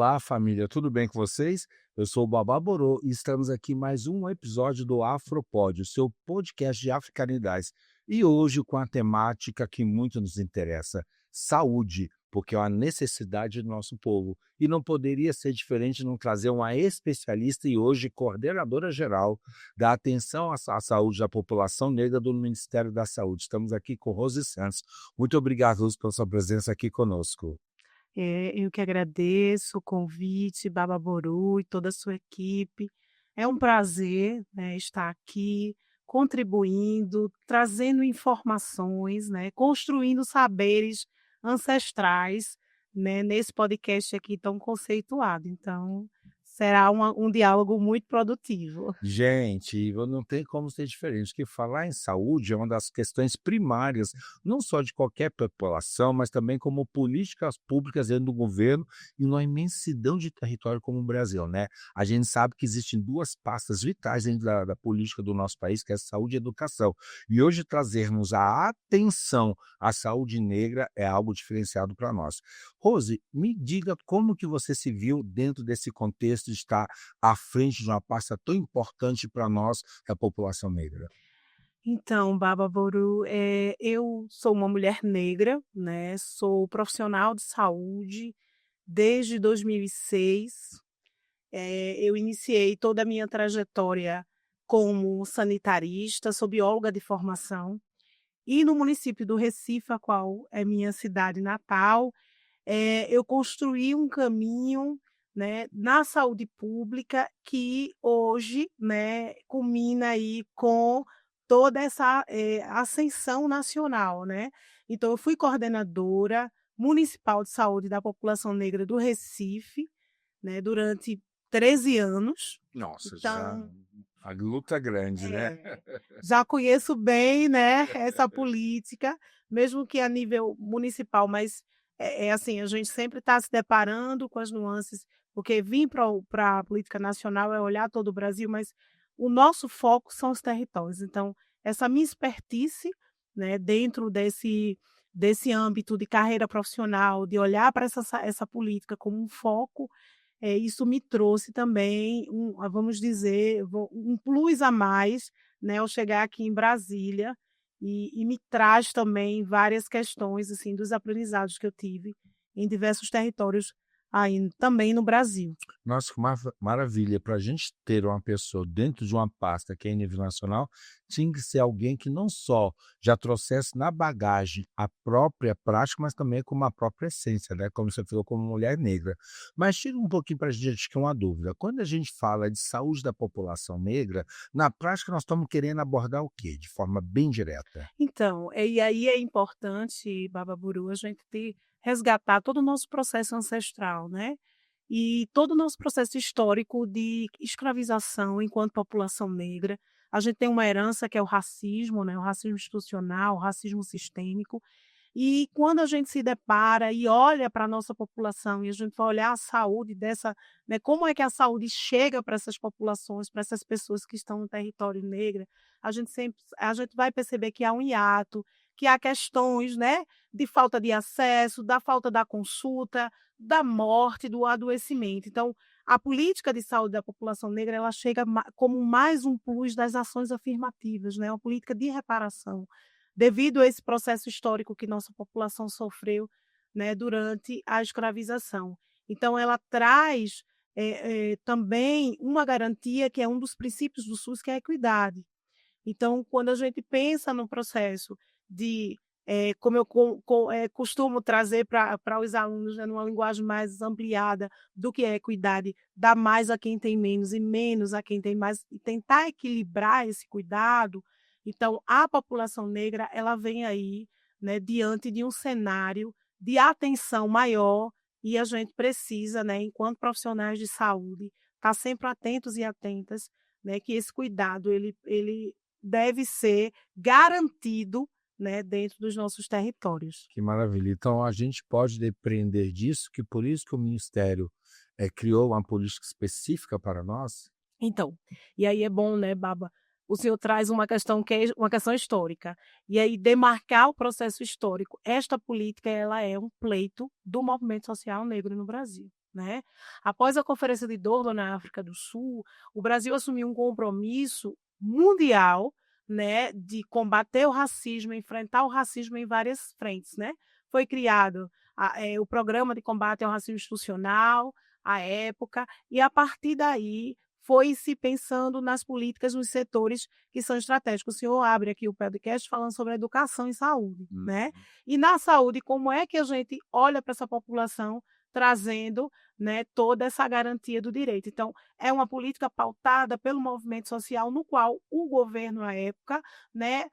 Olá, família, tudo bem com vocês? Eu sou o Babá Borô e estamos aqui em mais um episódio do Afropod, o seu podcast de africanidades. E hoje com a temática que muito nos interessa, saúde, porque é uma necessidade do nosso povo. E não poderia ser diferente de não trazer uma especialista e hoje coordenadora geral da atenção à saúde da população negra do Ministério da Saúde. Estamos aqui com Rose Santos. Muito obrigado, Rose, pela sua presença aqui conosco. Eu que agradeço o convite, Bababoru e toda a sua equipe. É um prazer, né, estar aqui contribuindo, trazendo informações, né, construindo saberes ancestrais, né, nesse podcast aqui tão conceituado. Então, será um diálogo muito produtivo. Gente, não tem como ser diferente, que falar em saúde é uma das questões primárias, não só de qualquer população, mas também como políticas públicas dentro do governo e numa imensidão de território como o Brasil, né? A gente sabe que existem duas pastas vitais dentro da política do nosso país, que é a saúde e a educação. E hoje trazermos a atenção à saúde negra é algo diferenciado para nós. Rose, me diga como que você se viu dentro desse contexto de estar à frente de uma pasta tão importante para nós, que é a população negra. Então, Bababoru, eu sou uma mulher negra, né, sou profissional de saúde desde 2006. Eu iniciei toda a minha trajetória como sanitarista, sou bióloga de formação, e no município do Recife, a qual é minha cidade natal, eu construí um caminho, né, na saúde pública que hoje, né, culmina aí com toda essa, ascensão nacional, né. Então eu fui coordenadora municipal de saúde da população negra do Recife, né, durante 13 anos. Nossa, já Então, a luta é grande, né. já conheço bem, né, essa política, mesmo que a nível municipal, mas é assim, a gente sempre está se deparando com as nuances, porque vir para a política nacional é olhar todo o Brasil, mas o nosso foco são os territórios. Então, essa minha expertise, né, dentro desse âmbito de carreira profissional, de olhar para essa política como um foco, isso me trouxe também vamos dizer, um plus a mais, né, ao chegar aqui em Brasília, e me traz também várias questões, assim, dos aprendizados que eu tive em diversos territórios aí também no Brasil. Nossa, que maravilha, para a gente ter uma pessoa dentro de uma pasta que é em nível nacional, tinha que ser alguém que não só já trouxesse na bagagem a própria prática, mas também com uma própria essência, né, como você falou, como mulher negra. Mas tira um pouquinho para a gente que é uma dúvida, quando a gente fala de saúde da população negra, na prática nós estamos querendo abordar o quê? De forma bem direta. Então, e aí é importante, Bababuru, a gente resgatar todo o nosso processo ancestral, né? E todo o nosso processo histórico de escravização enquanto população negra. A gente tem uma herança que é o racismo, né? O racismo institucional, o racismo sistêmico. E quando a gente se depara e olha para a nossa população e a gente vai olhar a saúde dessa, né, como é que a saúde chega para essas populações, para essas pessoas que estão no território negro, a gente vai perceber que há um hiato, que há questões, né, de falta de acesso, da falta da consulta, da morte, do adoecimento. Então, a política de saúde da população negra, ela chega como mais um plus das ações afirmativas, né, uma política de reparação devido a esse processo histórico que nossa população sofreu, né, durante a escravização. Então ela traz, também uma garantia que é um dos princípios do SUS, que é a equidade. Então, quando a gente pensa no processo de, como eu costumo trazer para os alunos, né, numa linguagem mais ampliada do que é equidade, dar mais a quem tem menos e menos a quem tem mais, e tentar equilibrar esse cuidado. Então, a população negra, ela vem aí, né, diante de um cenário de atenção maior, e a gente precisa, né, enquanto profissionais de saúde, estar sempre atentos e atentas, né, que esse cuidado ele deve ser garantido, né, dentro dos nossos territórios. Que maravilha. Então a gente pode depreender disso, que por isso que o Ministério, criou uma política específica para nós? Então, e aí é bom, né, Baba, o senhor traz uma questão que é uma questão histórica, e aí demarcar o processo histórico. Esta política, ela é um pleito do movimento social negro no Brasil. né. Após a Conferência de Durban na África do Sul, o Brasil assumiu um compromisso mundial, né, de combater o racismo, enfrentar o racismo em várias frentes, né. Foi criado o Programa de Combate ao Racismo Institucional, à época, e a partir daí foi se pensando nas políticas nos setores que são estratégicos. O senhor abre aqui o podcast falando sobre a educação e saúde, Uhum. né. E na saúde, como é que a gente olha para essa população trazendo, né, toda essa garantia do direito. Então, é uma política pautada pelo movimento social no qual o governo à época, né,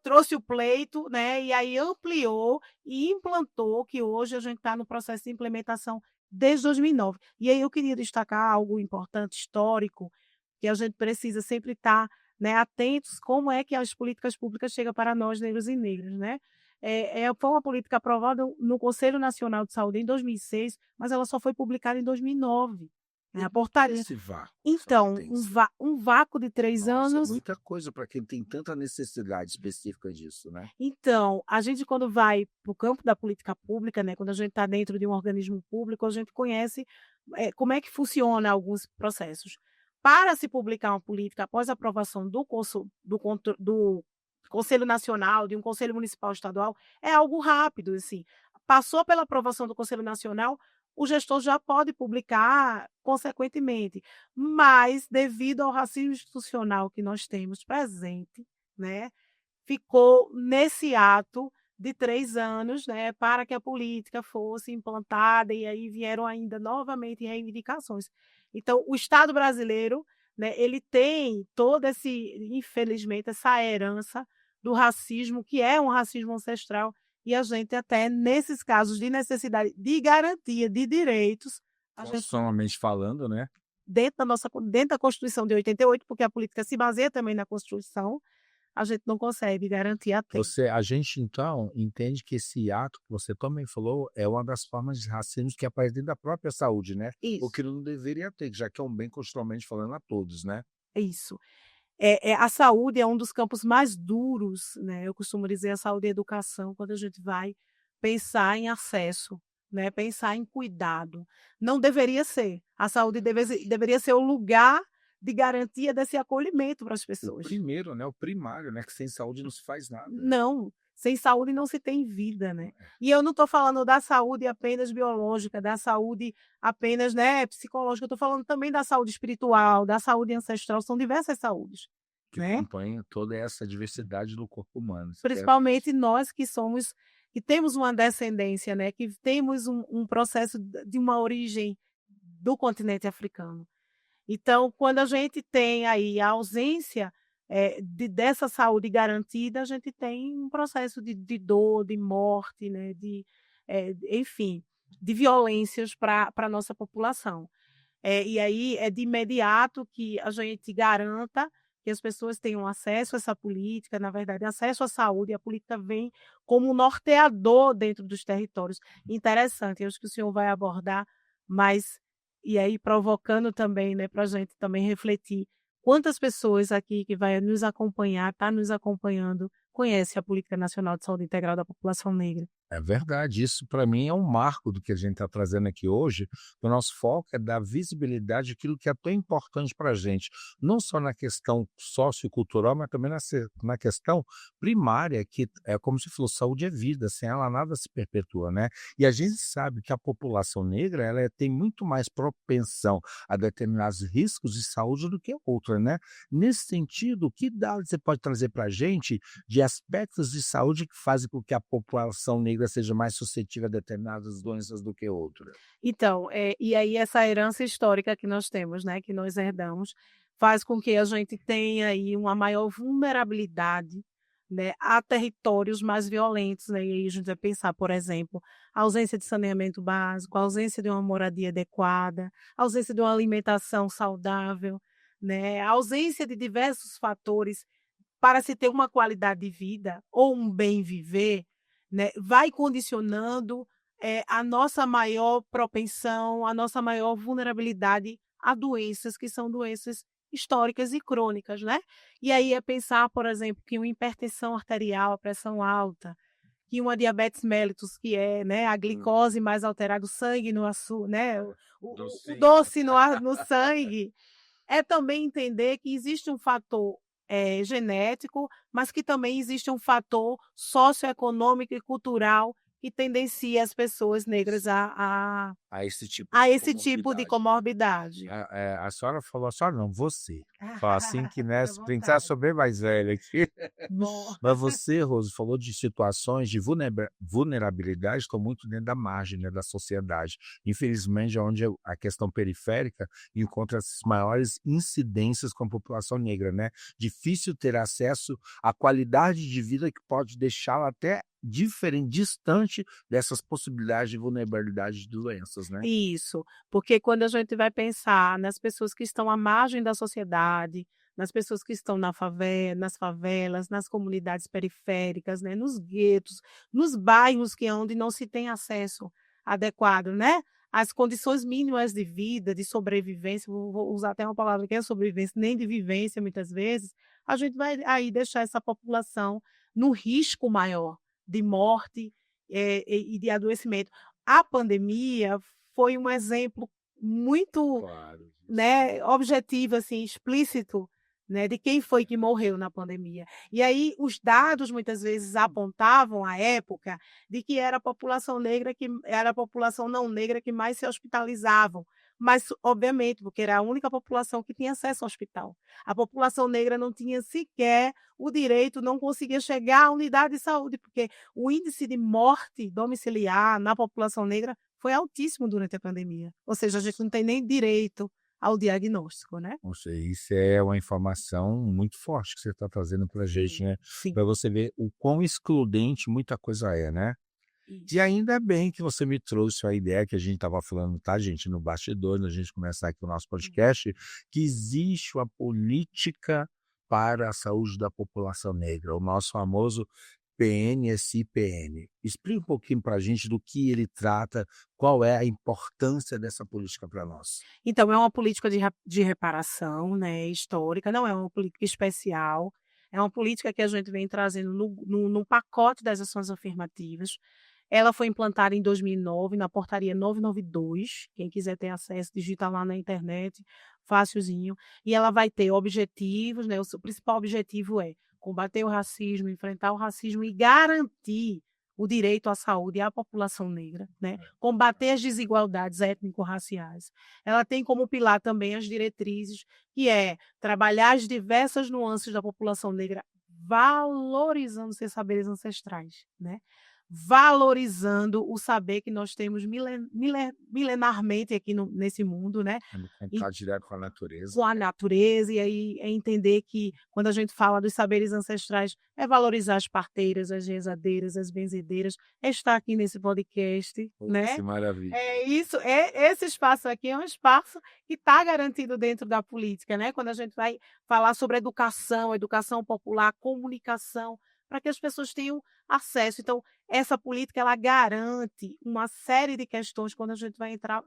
trouxe o pleito, né, e aí ampliou e implantou, que hoje a gente está no processo de implementação desde 2009. E aí eu queria destacar algo importante, histórico, que a gente precisa sempre estar, né, atentos como é que as políticas públicas chegam para nós, negros e negras, né. Foi uma política aprovada no Conselho Nacional de Saúde em 2006, mas ela só foi publicada em 2009, né, E a por que portaria. esse vácuo, São Então, Lutense? um vácuo de 3 Nossa, é anos. muita coisa para quem tem tanta necessidade específica disso, né. Então, a gente quando vai para o campo da política pública, né, quando a gente está dentro de um organismo público, a gente conhece, como é que funciona alguns processos. Para se publicar uma política após a aprovação do Conselho Nacional, de um Conselho Municipal Estadual, é algo rápido, assim. Passou pela aprovação do Conselho Nacional, o gestor já pode publicar consequentemente, mas devido ao racismo institucional que nós temos presente, né, ficou nesse ato de 3 anos, né, para que a política fosse implantada, e aí vieram ainda novamente reivindicações. Então, o Estado brasileiro, né, ele tem todo esse, infelizmente, essa herança do racismo, que é um racismo ancestral, e a gente até nesses casos de necessidade de garantia de direitos, a gente Constitucionalmente falando, né. dentro da Constituição de 88, porque a política se baseia também na Constituição, a gente não consegue garantir a tempo. A gente então entende que esse ato que você também falou é uma das formas de racismo que aparece dentro da própria saúde, né, o Isso, que não deveria ter, já que é um bem constitucionalmente falando a todos, né. isso. A saúde é um dos campos mais duros, né, eu costumo dizer a saúde e a educação, quando a gente vai pensar em acesso, né, pensar em cuidado. Não deveria ser. A saúde deveria ser o lugar de garantia desse acolhimento para as O pessoas. primeiro, né, o primário, né, que sem saúde não se faz nada. Não, sem saúde não se tem vida, né. E eu não estou falando da saúde apenas biológica, da saúde apenas, né, psicológica, eu estou falando também da saúde espiritual, da saúde ancestral, são diversas saúdes, Que né. acompanha toda essa diversidade do corpo humano, isso que é Principalmente nós que temos uma descendência, né, que temos um processo de uma origem do continente africano. Então, quando a gente tem aí a ausência, dessa saúde garantida, a gente tem um processo de dor, de morte, né, enfim, de violências para a nossa população. E aí é de imediato que a gente garanta que as pessoas tenham acesso a essa política, na verdade, acesso à saúde, e a política vem como um norteador dentro dos territórios. Interessante, eu acho que o senhor vai abordar, mas e aí provocando também, né, para a gente também refletir, quantas pessoas aqui que vai nos acompanhar, está nos acompanhando, conhece a Política Nacional de Saúde Integral da População Negra. É verdade, isso para mim é um marco do que a gente está trazendo aqui hoje. O nosso foco é dar visibilidade àquilo que é tão importante para a gente, não só na questão sociocultural, mas também na questão primária, que é como se falou, saúde é vida, sem ela nada se perpetua, né? E a gente sabe que a população negra tem muito mais propensão a determinados riscos de saúde do que outra, né? Nesse sentido, que dados você pode trazer para a gente de aspectos de saúde que fazem com que a população negra seja mais suscetível a determinadas doenças do que outra? Então, e aí essa herança histórica que nós temos, né, que nós herdamos, faz com que a gente tenha aí uma maior vulnerabilidade, né, a territórios mais violentos, né, e aí a gente vai pensar, por exemplo, a ausência de saneamento básico, a ausência de uma moradia adequada, a ausência de uma alimentação saudável, né, a ausência de diversos fatores para se ter uma qualidade de vida ou um bem viver, né, vai condicionando, a nossa maior propensão, a nossa maior vulnerabilidade a doenças que são doenças históricas e crônicas, né. E aí é pensar, por exemplo, que uma hipertensão arterial, a pressão alta, que uma diabetes mellitus, que é, né, a glicose mais alterada, o sangue no açúcar, né, o doce no sangue, é também entender que existe um fator genético, mas que também existe um fator socioeconômico e cultural que tendencia as pessoas negras A esse tipo a de esse tipo de comorbidade, né. comorbidade. A senhora falou, a senhora não, você. Fala assim que, né, Fica à se brincar, vontade. sou bem mais velha aqui. Bom, Mas você, Rose, falou de situações de vulnerabilidade, estão muito dentro da margem, né, da sociedade. Infelizmente, é onde a questão periférica encontra as maiores incidências com a população negra, né? Difícil ter acesso à qualidade de vida que pode deixá-la até diferente, distante dessas possibilidades de vulnerabilidade de doenças, né? isso, porque quando a gente vai pensar nas pessoas que estão à margem da sociedade, nas pessoas que estão nas favelas, nas comunidades periféricas, né, nos guetos, nos bairros que é onde não se tem acesso adequado, né, às condições mínimas de vida, de sobrevivência, vou usar até uma palavra que é sobrevivência, nem de vivência muitas vezes, a gente vai aí deixar essa população no risco maior de morte, e de adoecimento. A pandemia foi um exemplo muito, Claro, disso, né? né, objetivo, assim, explícito, né, de quem foi que morreu na pandemia. E aí os dados muitas vezes apontavam à época de que era a população não negra que mais se hospitalizavam, mas obviamente, porque era a única população que tinha acesso ao hospital. A população negra não tinha sequer o direito, não conseguia chegar à unidade de saúde, porque o índice de morte domiciliar na população negra foi altíssimo durante a pandemia. Ou seja, a gente não tem nem direito ao diagnóstico, né. Não sei, isso é uma informação muito forte que você está trazendo para a gente, Sim, né? sim, Para você ver o quão excludente muita coisa é, né? E isso. ainda bem que você me trouxe a ideia que a gente estava falando, tá, gente, no bastidor, a gente começar aqui o nosso Hum. podcast, que existe uma política para a saúde da população negra, o nosso famoso PNSI-PN. Explica um pouquinho para a gente do que ele trata, qual é a importância dessa política para nós. Então é uma política de reparação, né, histórica, não é uma política especial, é uma política que a gente vem trazendo no pacote das ações afirmativas. Ela foi implantada em 2009 na portaria 992, quem quiser ter acesso, digita lá na internet, facilzinho, e ela vai ter objetivos, né, o seu principal objetivo é combater o racismo, enfrentar o racismo e garantir o direito à saúde à população negra, né, combater as desigualdades étnico-raciais. Ela tem como pilar também as diretrizes, que é trabalhar as diversas nuances da população negra, valorizando seus saberes ancestrais, né, valorizando o saber que nós temos milenarmente aqui nesse mundo, né, É no e contato direto com a natureza. com a natureza, e aí é entender que quando a gente fala dos saberes ancestrais, é valorizar as parteiras, as rezadeiras, as benzedeiras, é estar aqui nesse podcast, Oh, que né. maravilha. É isso, esse espaço aqui é um espaço que está garantido dentro da política, né, quando a gente vai falar sobre educação, educação popular, comunicação, para que as pessoas tenham acesso. Então, essa política ela garante uma série de questões quando a gente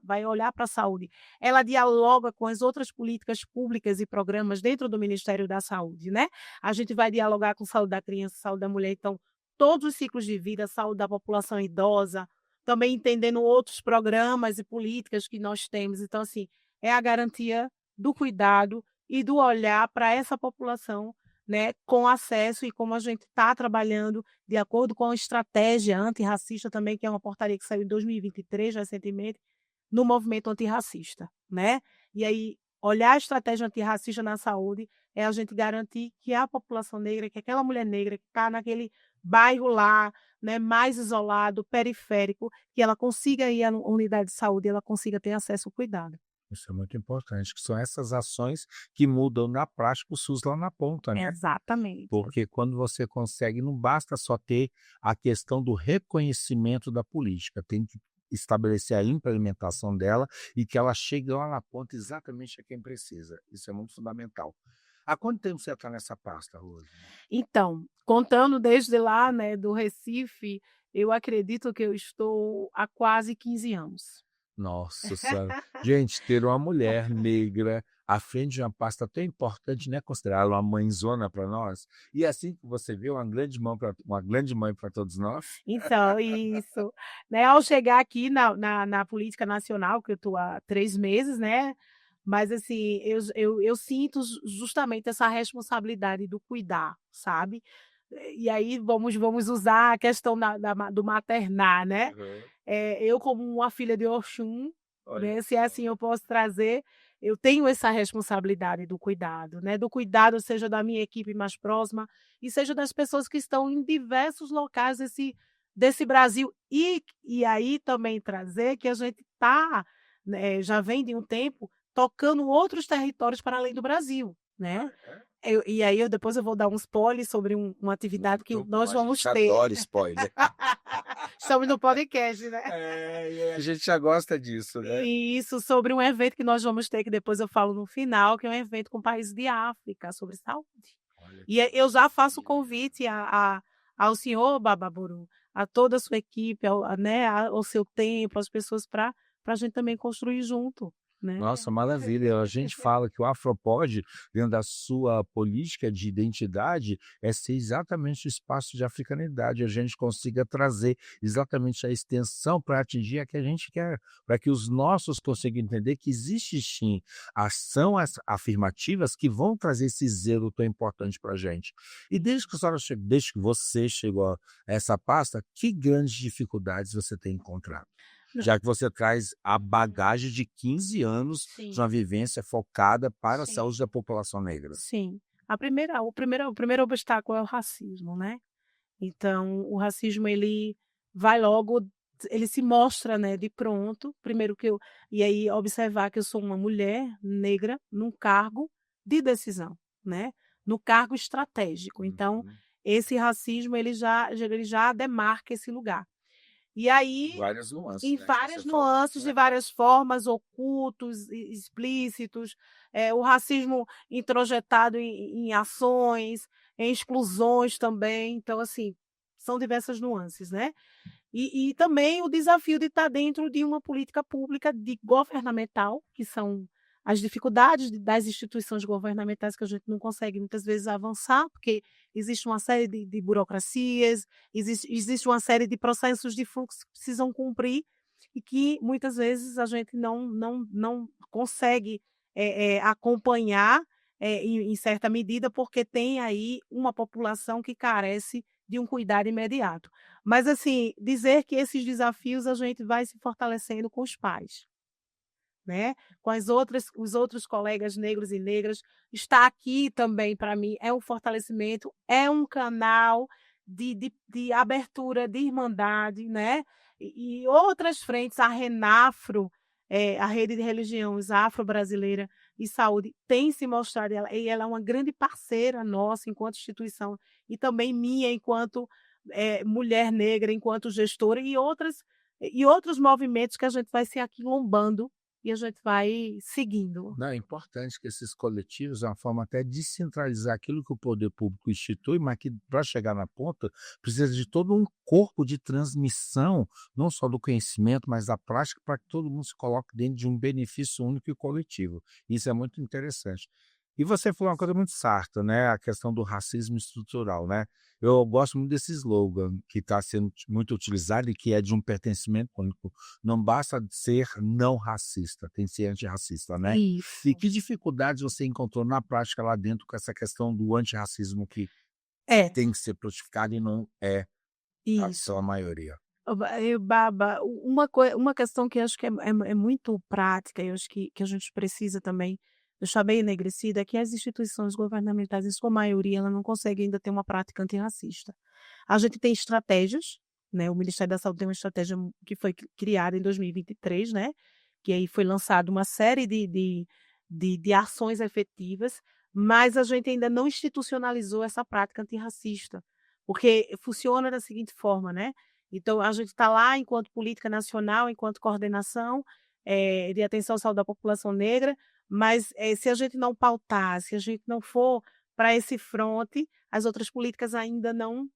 vai olhar para a saúde. Ela dialoga com as outras políticas públicas e programas dentro do Ministério da Saúde, né. A gente vai dialogar com saúde da criança, saúde da mulher, então, todos os ciclos de vida, saúde da população idosa, também entendendo outros programas e políticas que nós temos. Então, assim, é a garantia do cuidado e do olhar para essa população, né, com acesso e como a gente está trabalhando de acordo com a estratégia antirracista também, que é uma portaria que saiu em 2023, recentemente, no movimento antirracista, né. E aí, olhar a estratégia antirracista na saúde é a gente garantir que a população negra, que aquela mulher negra que está naquele bairro lá, né, mais isolado, periférico, que ela consiga ir à unidade de saúde, ela consiga ter acesso ao cuidado. Isso é muito importante, que são essas ações que mudam na prática o SUS lá na ponta, né? Exatamente. Porque quando você consegue, não basta só ter a questão do reconhecimento da política, tem que estabelecer a implementação dela e que ela chegue lá na ponta exatamente a quem precisa. Isso é muito fundamental. Há quanto tempo você está nessa pasta, Rose? Então, contando desde lá, né, do Recife, eu acredito que eu estou há quase 15 anos. Nossa senhora. Gente, ter uma mulher negra à frente de uma pasta tão importante, né, considerá-la uma mãezona para nós, e assim que você vê uma grande mãe para todos nós. Então, isso. Né, ao chegar aqui na política nacional, que eu estou há 3 meses, né, mas assim, eu sinto justamente essa responsabilidade do cuidar, sabe. E aí vamos usar a questão do maternar, né. Aham. Eu como uma filha de Oxum, Olha né, se é só. assim eu posso trazer, eu tenho essa responsabilidade do cuidado, né, do cuidado seja da minha equipe mais próxima, e seja das pessoas que estão em diversos locais desse Brasil. E aí também trazer que a gente está, né, já vem de um tempo tocando outros territórios para além do Brasil, Ah, né. é? E aí depois eu vou dar um spoiler sobre uma atividade que Muito bom, nós a gente vamos ter. adora spoiler. Estamos no podcast, né. A gente já gosta disso, né. E isso, sobre um evento que nós vamos ter, que depois eu falo no final, que é um evento com países de África, sobre saúde. Olha E que eu já faço o maravilha. convite ao senhor Bababuru, a toda a sua equipe, né, ao seu tempo, às pessoas para a gente também construir junto, né. Nossa, maravilha. A gente fala que o Afropod, dentro da sua política de identidade, é ser exatamente o espaço de africanidade, a gente consiga trazer exatamente a extensão para atingir a que a gente quer, para que os nossos consigam entender que existe sim afirmativas que vão trazer esse zelo tão importante para a gente. E desde que você chegou a essa pasta, que grandes dificuldades você tem encontrado? Já que você traz a bagagem de 15 anos de Sim, uma vivência focada para a sim, saúde da população negra. sim. O primeiro obstáculo é o racismo, né. Então, o racismo ele se mostra, né, de pronto, primeiro que eu e aí observar que eu sou uma mulher negra num cargo de decisão, né, no cargo estratégico. Então, Uhum. esse racismo ele já demarca esse lugar. E aí, Várias nuances, em né, que você várias falou. nuances, de várias formas, ocultos, explícitos, o racismo introjetado em ações, em exclusões também. Então, assim, são diversas nuances, né? E também o desafio de estar dentro de uma política pública governamental, que são as dificuldades das instituições governamentais que a gente não consegue muitas vezes avançar, porque existe uma série de burocracias, existe uma série de processos de fluxo que precisam cumprir e que muitas vezes a gente não consegue acompanhar em certa medida, porque tem aí uma população que carece de um cuidado imediato. Mas, assim, dizer que esses desafios a gente vai se fortalecendo com os pais, né, com os outros colegas negros e negras. Estar aqui também, para mim, é um fortalecimento, é um canal de abertura, de irmandade, né, e outras frentes, a Renafro, a Rede de Religiões Afro-Brasileira e Saúde, tem se mostrado, ela é uma grande parceira nossa enquanto instituição, e também minha enquanto mulher negra, enquanto gestora, e outros movimentos que a gente vai se aquilombando e a gente vai seguindo. Não, é importante que esses coletivos é uma forma até de descentralizar aquilo que o poder público institui, mas que para chegar na ponta precisa de todo um corpo de transmissão, não só do conhecimento, mas da prática, para que todo mundo se coloque dentro de um benefício único e coletivo. Isso é muito interessante. E você falou uma coisa muito sarta, né, a questão do racismo estrutural, né. Eu gosto muito desse slogan que está sendo muito utilizado e que é de um pertencimento único. Não basta ser não racista, tem que ser antirracista, né. E Isso. que dificuldades você encontrou na prática lá dentro com essa questão do antirracismo que É, tem que ser praticado e não é a isso. sua maioria? Baba, uma questão que eu acho que é muito prática, e eu acho que a gente precisa também deixar bem enegrecida, é que as instituições governamentais, em sua maioria, ela não consegue ainda ter uma prática antirracista. A gente tem estratégias, né, o Ministério da Saúde tem uma estratégia que foi criada em 2023, né, que aí foi lançada uma série de ações efetivas, mas a gente ainda não institucionalizou essa prática antirracista, porque funciona da seguinte forma, né, então a gente está lá enquanto política nacional, enquanto coordenação, de atenção à saúde da população negra, mas, se a gente não pautar, se a gente não for para esse fronte, as outras políticas ainda não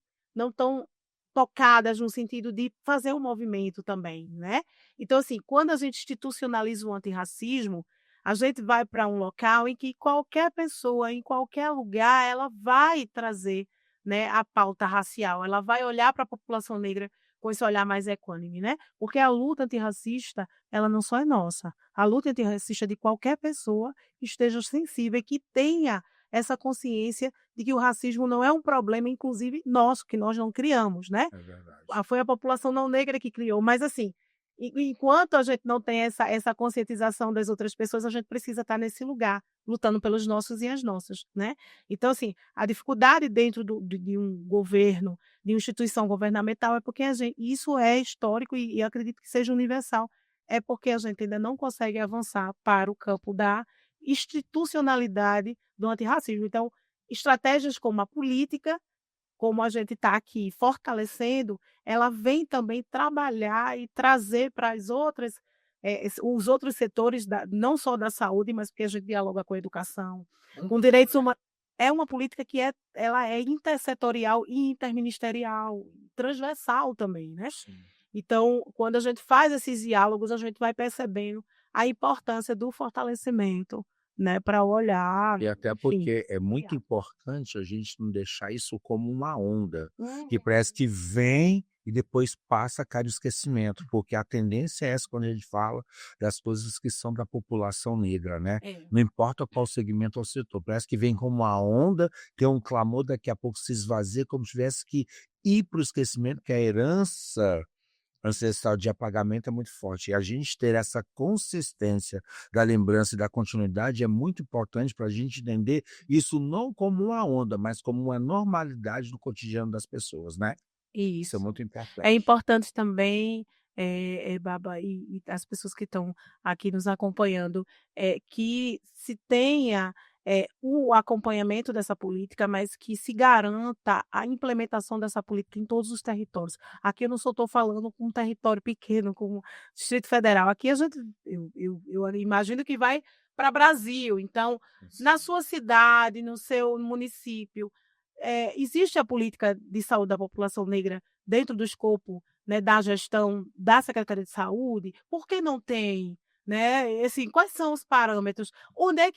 estão tocadas no sentido de fazer um movimento também, né. Então, assim, quando a gente institucionaliza o antirracismo, A gente vai para um local em que qualquer pessoa, em qualquer lugar, ela vai trazer, né, a pauta racial, ela vai olhar para a população negra com esse olhar mais equânime, né? Porque a luta antirracista, ela não só é nossa. A luta antirracista é de qualquer pessoa que esteja sensível e que tenha essa consciência de que o racismo não é um problema, inclusive nosso, que nós não criamos, né? É verdade. Foi a população não negra que criou, mas assim, enquanto a gente não tem essa conscientização das outras pessoas, a gente precisa estar nesse lugar, lutando pelos nossos e as nossas, né. Então assim, a dificuldade dentro de um governo, de uma instituição governamental é porque a gente isso é histórico e acredito que seja universal, é porque a gente ainda não consegue avançar para o campo da institucionalidade do antirracismo. Então, estratégias como a política, como a gente está aqui fortalecendo, ela vem também trabalhar e trazer para as outras, os outros setores, não só da saúde, mas porque a gente dialoga com a educação, com direitos humanos. É uma política que ela é intersetorial e interministerial, transversal também, né? Sim. Então, quando a gente faz esses diálogos, a gente vai percebendo a importância do fortalecimento, né, para olhar, E até enfim. porque é muito importante a gente não deixar isso como uma onda, que Uhum. parece que vem e depois passa, cai no esquecimento, porque a tendência é essa quando a gente fala das coisas que são da população negra, né. É. Não importa qual segmento ou setor, parece que vem como uma onda, tem um clamor, daqui a pouco se esvazia, como tivesse que ir para o esquecimento, que a herança ancestral de apagamento é muito forte. E a gente ter essa consistência da lembrança e da continuidade é muito importante para a gente entender isso não como uma onda, mas como uma normalidade do cotidiano das pessoas, né. Isso é Isso. muito É importante. importante também, Baba, e as pessoas que estão aqui nos acompanhando, que se tenha, o acompanhamento dessa política, mas que se garanta a implementação dessa política em todos os territórios. Aqui eu não só estou falando com um território pequeno, como o Distrito Federal, aqui a gente eu imagino que vai para Brasil, então, na sua cidade, no seu município, existe a política de saúde da população negra dentro do escopo, né, da gestão da Secretaria de Saúde? Por que não tem? Né? Assim, quais são os parâmetros? Onde é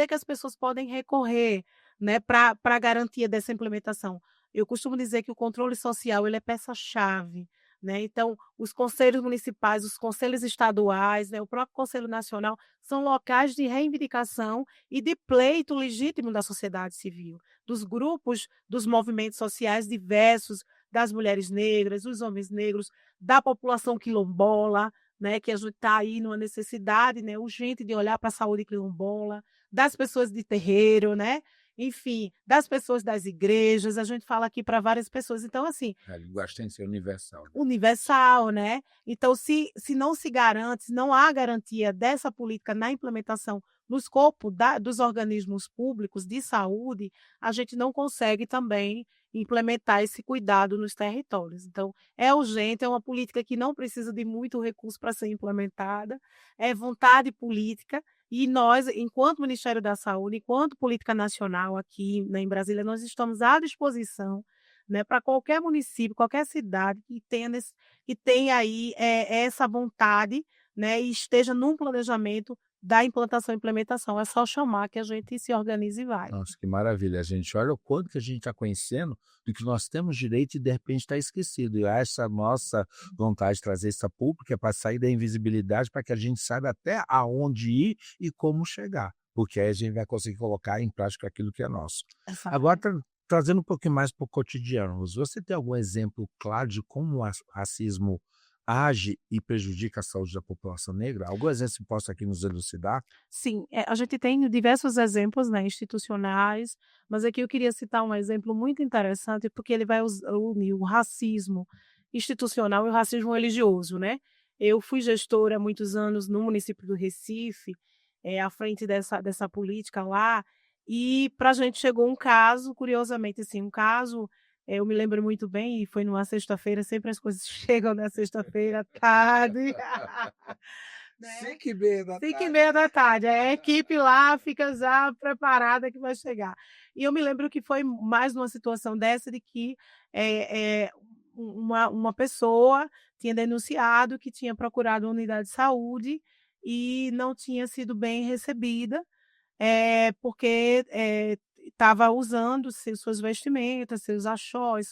que as pessoas podem recorrer, né, para a garantia dessa implementação? Eu costumo dizer que o controle social ele é peça-chave. Né? Então, os conselhos municipais, os conselhos estaduais, né, o próprio Conselho Nacional, são locais de reivindicação e de pleito legítimo da sociedade civil, dos grupos, dos movimentos sociais diversos, das mulheres negras, dos homens negros, da população quilombola, né, que a gente está aí numa necessidade, né, urgente de olhar para a saúde quilombola, das pessoas de terreiro, né, enfim, das pessoas das igrejas, a gente fala aqui para várias pessoas. Então, assim, A linguagem tem que ser universal, né. universal, né. Então se não se garante, se não há garantia dessa política na implementação no escopo dos organismos públicos de saúde, a gente não consegue também implementar esse cuidado nos territórios. Então, é urgente, é uma política que não precisa de muito recurso para ser implementada, é vontade política e nós, enquanto Ministério da Saúde, enquanto política nacional aqui, né, em Brasília, nós estamos à disposição, né, para qualquer município, qualquer cidade que tenha aí, essa vontade, né, e esteja num planejamento da implantação e implementação. É só chamar que a gente se organiza e vai. Nossa, que maravilha, gente. Olha o quanto que a gente está conhecendo do que nós temos direito e de repente está esquecido. E essa nossa vontade de trazer essa pública é para sair da invisibilidade, para que a gente saiba até aonde ir e como chegar, porque aí a gente vai conseguir colocar em prática aquilo que é nosso. Agora, Exato. trazendo um pouquinho mais para o cotidiano, você tem algum exemplo claro de como o racismo age e prejudica a saúde da população negra? Algum exemplo que você possa aqui nos elucidar? Sim, a gente tem diversos exemplos, né, institucionais, mas aqui eu queria citar um exemplo muito interessante, porque ele vai unir o racismo institucional e o racismo religioso, né. Eu fui gestora há muitos anos no município do Recife, à frente dessa política lá, e para a gente chegou um caso, curiosamente, assim, um caso, eu me lembro muito bem, e foi numa sexta-feira, sempre as coisas chegam na sexta-feira à tarde. Né. 5h30, a equipe lá fica já preparada que vai chegar. E eu me lembro que foi mais numa situação dessa de que, uma pessoa tinha denunciado que tinha procurado a unidade de saúde e não tinha sido bem recebida, porque estava usando suas vestimentas, seus achós,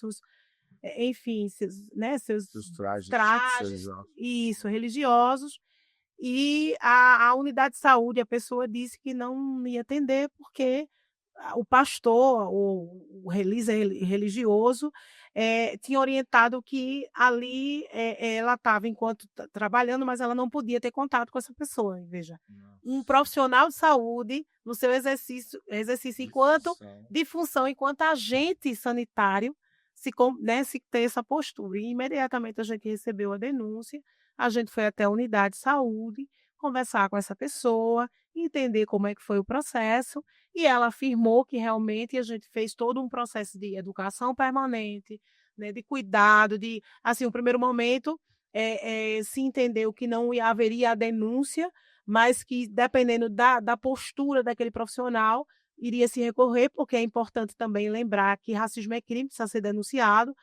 enfim, seus Os trajes típicos trajes, religiosos. isso, religiosos, e a unidade de saúde, a pessoa disse que não ia atender, porque o pastor, o religioso, tinha orientado que ali, ela estava enquanto trabalhando, mas ela não podia ter contato com essa pessoa, veja. Um Nossa, profissional de saúde, no seu exercício de enquanto função. de função, enquanto agente sanitário, se ter essa postura. E imediatamente a gente recebeu a denúncia, a gente foi até a unidade de saúde, conversar com essa pessoa, entender como é que foi o processo, e ela afirmou que realmente a gente fez todo um processo de educação permanente, né, de cuidado, de, assim, o primeiro momento, se entendeu que não haveria a denúncia, mas que dependendo da postura daquele profissional, iria se recorrer, porque é importante também lembrar que racismo é crime, precisa ser denunciado,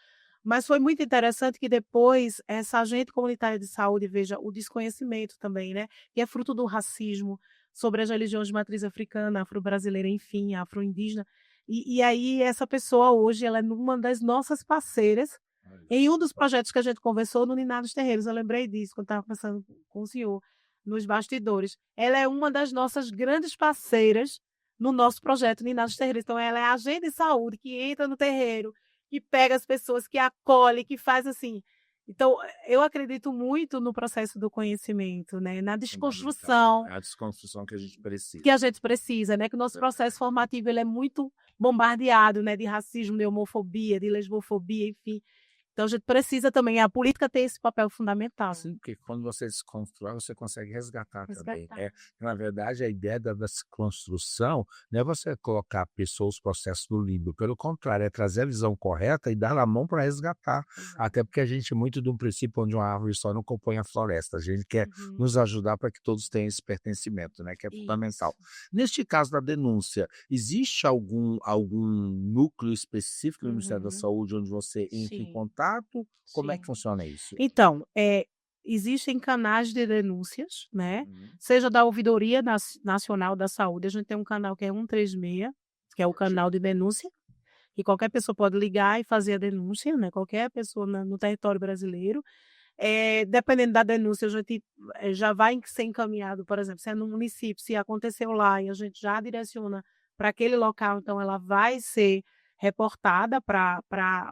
mas foi muito interessante que depois essa agente comunitária de saúde, veja, o desconhecimento também, né, que é fruto do racismo sobre as religiões de matriz africana, afro-brasileira, enfim, afro-indígena. E aí essa pessoa hoje, ela é uma das nossas parceiras Olha em só. um dos projetos que a gente conversou no Ninados Terreiros. Eu lembrei disso quando estava conversando com o senhor nos bastidores. Ela é uma das nossas grandes parceiras no nosso projeto Ninados Terreiros. Então, ela é a agente de saúde que entra no terreiro, que pega as pessoas, que acolhe, que faz assim. Então, eu acredito muito no processo do conhecimento, né? Na Fundamental. desconstrução É a desconstrução que a gente que a precisa. gente precisa, né? Que o nosso processo formativo ele é muito bombardeado, né? De racismo, de homofobia, de lesbofobia, enfim. Então, a gente precisa também, a política tem esse papel fundamental. Sim, porque quando você desconstrói, você consegue resgatar também. Resgatar. Na verdade, a ideia da desconstrução não é você colocar a pessoa, os processos no limbo. Pelo contrário, é trazer a visão correta e dar a mão para resgatar. Até porque a gente é muito de um princípio onde uma árvore só não compõe a floresta. A gente quer Uhum. nos ajudar para que todos tenham esse pertencimento, né? Que é fundamental. Isso. Neste caso da denúncia, existe algum núcleo específico do Ministério da Uhum. Saúde onde você entra em Sim, contato? Como é que sim. funciona isso? Então, existem canais de denúncias, né, Uhum. seja da Ouvidoria Nacional da Saúde, a gente tem um canal que é 136, que é o canal de denúncia, e qualquer pessoa pode ligar e fazer a denúncia, né, qualquer pessoa no território brasileiro. Dependendo da denúncia, a gente já vai ser encaminhado, por exemplo, se é no município, se aconteceu lá e a gente já direciona para aquele local, então ela vai ser reportada para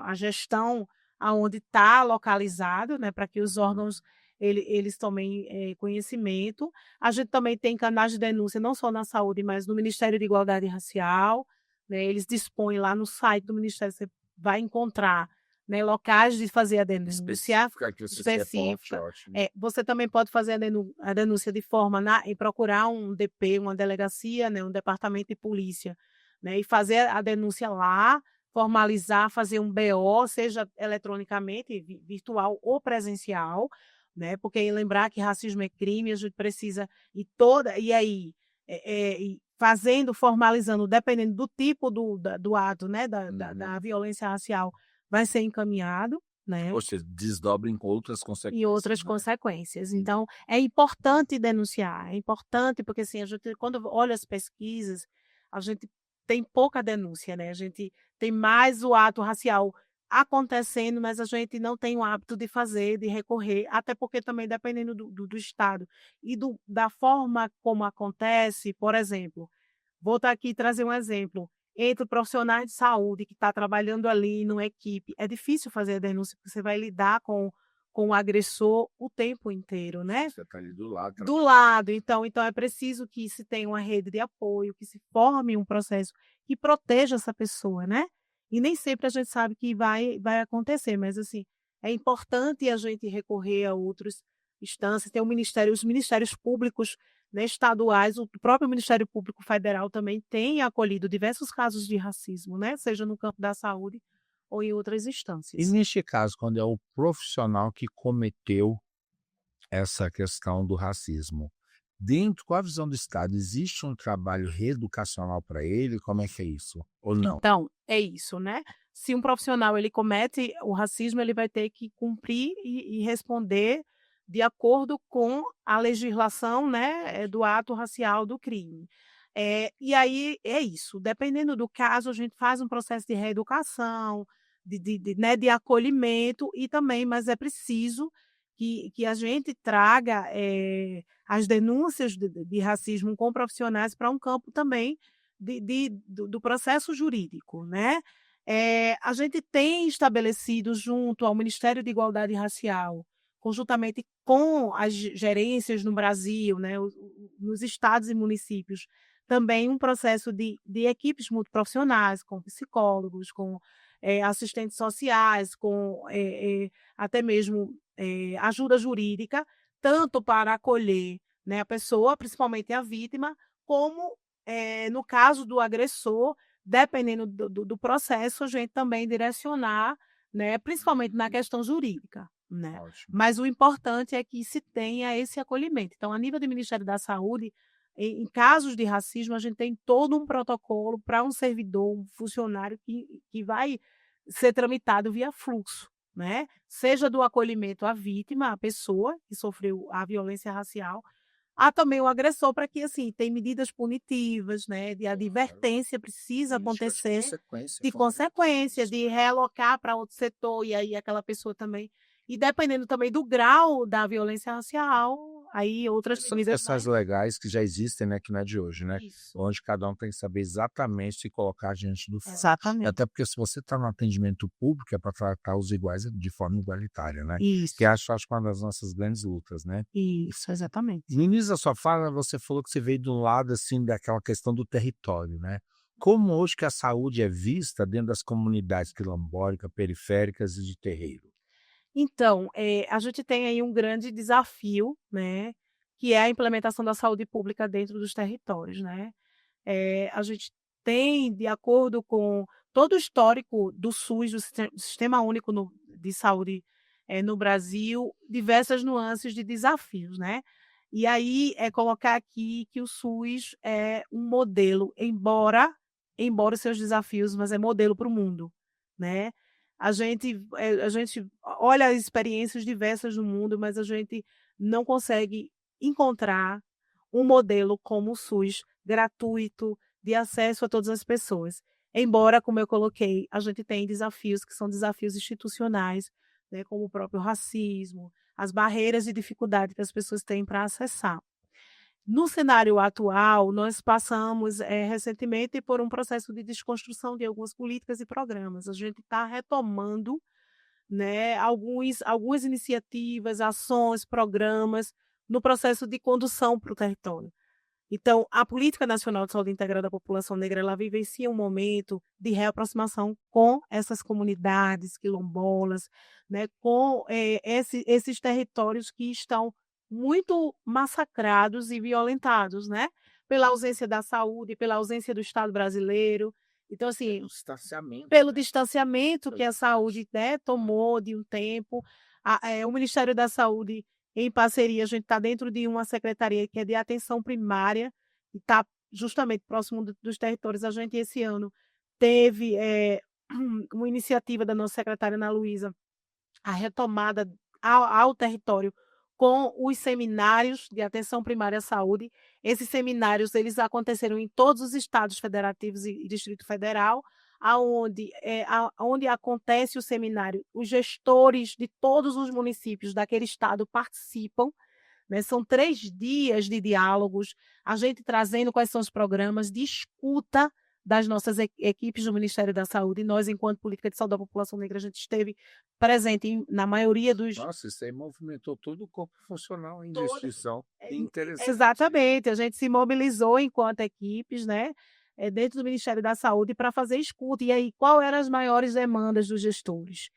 a gestão aonde está localizado, né, para que os órgãos eles tomem conhecimento. A gente também tem canais de denúncia, não só na saúde, mas no Ministério de Igualdade Racial, né, eles dispõem lá no site do Ministério, você vai encontrar, né, locais de fazer a denúncia Específica que você se reporte, específica. ótimo. Você também pode fazer a denúncia de forma e procurar um DP, uma delegacia, né, um departamento de polícia, né, e fazer a denúncia lá, formalizar, fazer um BO, seja eletronicamente, virtual ou presencial, né, porque lembrar que racismo é crime, a gente precisa e aí e fazendo, formalizando, dependendo do tipo do ato, né, da violência racial, vai ser encaminhado, né, Ou seja, desdobra em outras e outras consequências, né. consequências. Então, é importante denunciar, é importante, porque assim, a gente, quando olha as pesquisas, a gente tem pouca denúncia, né? A gente tem mais o ato racial acontecendo, mas a gente não tem o hábito de fazer, de recorrer, até porque também dependendo do estado e da forma como acontece, por exemplo, vou estar aqui e trazer um exemplo. Entre profissionais de saúde que está trabalhando ali numa equipe, é difícil fazer a denúncia, porque você vai lidar com o agressor o tempo inteiro, Sim, né? você está ali do lado Do trabalhando. lado, então é preciso que se tenha uma rede de apoio, que se forme um processo que proteja essa pessoa, né? E nem sempre a gente sabe que vai acontecer, mas assim, é importante a gente recorrer a outras instâncias, tem os ministérios públicos, né, estaduais, o próprio Ministério Público Federal também tem acolhido diversos casos de racismo, né? Seja no campo da saúde ou em outras E instâncias. neste caso, quando é o profissional que cometeu essa questão do racismo, dentro qual a visão do Estado? Existe um trabalho reeducacional para ele? Como é que é isso? Ou não? Então, é isso, né. Se um profissional ele comete o racismo, ele vai ter que cumprir e responder de acordo com a legislação, né, do ato racial do crime. E aí é isso, dependendo do caso, a gente faz um processo de reeducação, né, de acolhimento e também, mas é preciso que a gente traga as denúncias de racismo com profissionais para um campo também do processo jurídico, né? A gente tem estabelecido junto ao Ministério de Igualdade Racial, conjuntamente com as gerências no Brasil, né, nos estados e municípios, também um processo de equipes multiprofissionais, com psicólogos, com assistentes sociais, com até mesmo ajuda jurídica, tanto para acolher, né, a pessoa, principalmente a vítima, como no caso do agressor, dependendo do processo, a gente também direcionar, né, principalmente na questão jurídica, né? Ótimo. Mas o importante é que se tenha esse acolhimento. Então, a nível do Ministério da Saúde, em casos de racismo, a gente tem todo um protocolo para um servidor, um funcionário que vai ser tramitado via fluxo, né? Seja do acolhimento à vítima, à pessoa que sofreu a violência racial, há também o agressor para que, assim, tem medidas punitivas, né, de Claro. advertência precisa Políticas de acontecer, consequência de consequência, fundamentais, de né? realocar para outro setor, e aí aquela pessoa também e dependendo também do grau da violência racial, aí outras São medidas processos mais legais que já existem, né, que não é de hoje, né, isso, onde cada um tem que saber exatamente se colocar diante do fato. exatamente. Até porque se você está no atendimento público é para tratar os iguais de forma igualitária, né, que Isso, acho uma das nossas grandes lutas, né. isso, exatamente. No início da sua fala, você falou que você veio de um lado, assim, daquela questão do território, né. Como hoje que a saúde é vista dentro das comunidades quilomboicas, periféricas e de terreiro? Então, a gente tem aí um grande desafio, né, que é a implementação da saúde pública dentro dos territórios, né. A gente tem, de acordo com todo o histórico do SUS, do Sistema Único de Saúde, no Brasil, diversas nuances de desafios, né. E aí, é colocar aqui que o SUS é um modelo, embora os seus desafios, mas é modelo para o mundo, né. A gente olha as experiências diversas no mundo, mas a gente não consegue encontrar um modelo como o SUS, gratuito, de acesso a todas as pessoas. Embora, como eu coloquei, a gente tem desafios que são desafios institucionais, né, como o próprio racismo, as barreiras e dificuldade que as pessoas têm para acessar. No cenário atual, nós passamos recentemente por um processo de desconstrução de algumas políticas e programas. A gente está retomando, né, algumas iniciativas, ações, programas no processo de condução para o território. Então, a Política Nacional de Saúde Integral da População Negra, ela vivencia um momento de reaproximação com essas comunidades quilombolas, né, com esses territórios que estão muito massacrados e violentados, né, pela ausência da saúde, pela ausência do Estado brasileiro. Então, assim, Pelo distanciamento, pelo né. distanciamento que a saúde, né, tomou de um tempo, o Ministério da Saúde, em parceria, a gente está dentro de uma secretaria que é de atenção primária, e está justamente próximo dos territórios. A gente, esse ano, teve uma iniciativa da nossa secretária Ana Luísa, a retomada ao território com os seminários de atenção primária à saúde. Esses seminários, eles aconteceram em todos os estados federativos e Distrito Federal, aonde acontece o seminário, os gestores de todos os municípios daquele estado participam, né? São 3 dias de diálogos, a gente trazendo quais são os programas de escuta das nossas equipes do Ministério da Saúde. E nós, enquanto política de saúde da população negra, a gente esteve presente na maioria dos Nossa, isso aí movimentou todo o corpo funcional ainda da toda instituição. é, Que in interessante isso. exatamente, a gente se mobilizou enquanto equipes, né, dentro do Ministério da Saúde para fazer escuta. E aí, qual eram as maiores demandas dos gestores?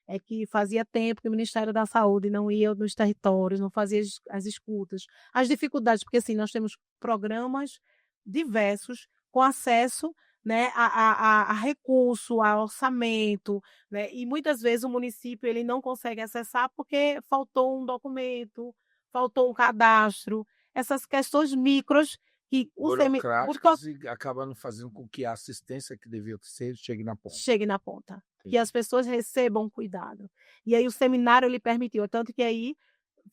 É que fazia tempo que o Ministério da Saúde não ia nos territórios, não fazia as escutas. As dificuldades, porque assim, nós temos programas diversos com acesso, né, a recurso, a orçamento, né, e muitas vezes o município ele não consegue acessar porque faltou um documento, faltou um cadastro, essas questões micros que o semi burocra Burocráticas e acabando fazendo com que a assistência que devia ser chegue na ponta. chegue na ponta, que Entendi. as pessoas recebam cuidado. E aí o seminário ele permitiu, tanto que aí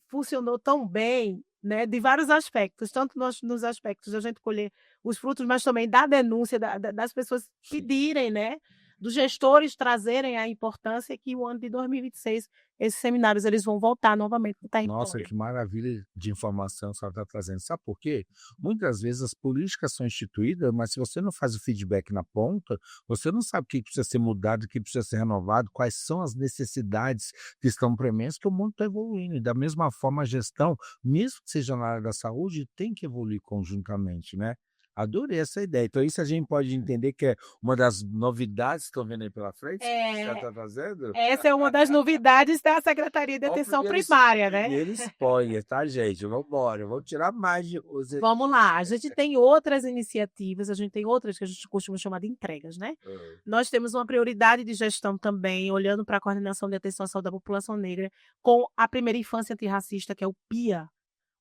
funcionou tão bem, né, de vários aspectos, tanto nos aspectos da gente colher os frutos, mas também da denúncia das pessoas Sim. pedirem, né, dos gestores trazerem a importância que o ano de 2026, esses seminários eles vão voltar novamente para o Nossa, território. que maravilha de informação que a senhora está trazendo. Sabe por quê? Muitas vezes as políticas são instituídas, mas se você não faz o feedback na ponta, você não sabe o que precisa ser mudado, o que precisa ser renovado, quais são as necessidades que estão prementes, que o mundo está evoluindo. E da mesma forma, a gestão, mesmo que seja na área da saúde, tem que evoluir conjuntamente, né? Adorei essa ideia. Então, isso a gente pode entender que é uma das novidades que estão vendo aí pela frente, que você É, está trazendo? essa é uma das novidades da Secretaria de Ó, o Atenção primeiro, Primária, né? primeiro spoiler, tá, gente? Vamos embora, vamos tirar mais de os. Vamos lá, a gente tem outras iniciativas, a gente tem outras que a gente costuma chamar de entregas, né? Ah, Nós temos uma prioridade de gestão também, olhando para a coordenação de atenção à saúde da população negra, com a primeira infância antirracista, que é o PIA.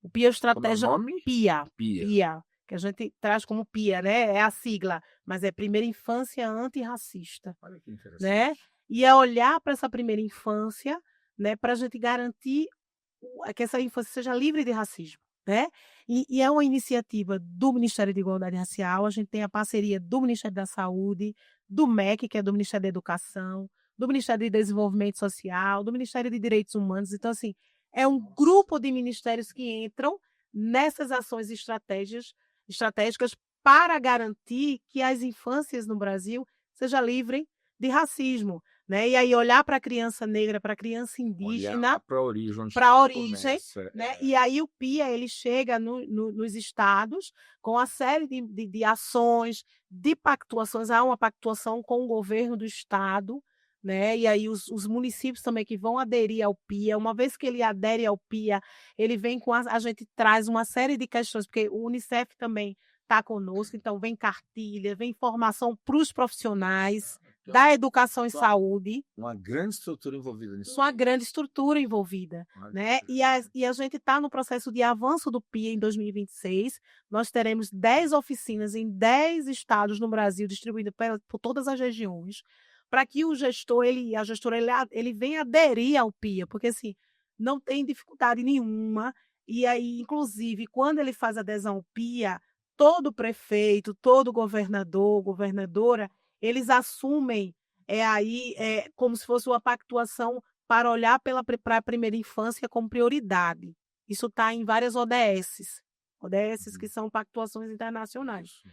O PIA é a como é o estratégia nome? PIA, Pia. PIA, que a gente traz como PIA, né? É a sigla, mas é Primeira Infância Antirracista, Olha que né? interessante. E é olhar para essa primeira infância, né, para a gente garantir que essa infância seja livre de racismo, né? E é uma iniciativa do Ministério de Igualdade Racial, a gente tem a parceria do Ministério da Saúde, do MEC, que é do Ministério da Educação, do Ministério de Desenvolvimento Social, do Ministério de Direitos Humanos. Então, assim, é um grupo de ministérios que entram nessas ações estratégicas para garantir que as infâncias no Brasil sejam livres de racismo, né? E aí olhar para a criança negra, para a criança Olhar indígena, para a origem, onde para a tudo origem, começa. né? E aí o PIA ele chega nos estados com a série de ações, de pactuações, há uma pactuação com o governo do estado, né? E aí os municípios também que vão aderir ao PIA, uma vez que ele adere ao PIA, ele vem com a gente traz uma série de questões, porque o Unicef também está conosco, então vem cartilha, vem informação para os profissionais Então, da educação e só saúde, uma grande estrutura envolvida nisso. uma grande estrutura envolvida, Olha que né? E a gente está no processo de avanço do PIA em 2026. Nós teremos 10 oficinas em 10 estados no Brasil, distribuídas por todas as regiões, para que o gestor, a gestora, ele venha aderir ao PIA, porque assim, não tem dificuldade nenhuma. E aí, inclusive, quando ele faz adesão ao PIA, todo prefeito, todo governador, governadora, eles assumem como se fosse uma pactuação para olhar para a primeira infância como prioridade. Isso está em várias ODS que são pactuações internacionais. isso.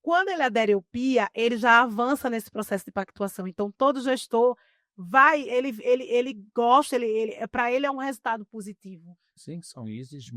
Quando ele adere ao PIA, ele já avança nesse processo de pactuação. Então, todo gestor vai, ele gosta, para ele é um resultado positivo. Sim, são itens de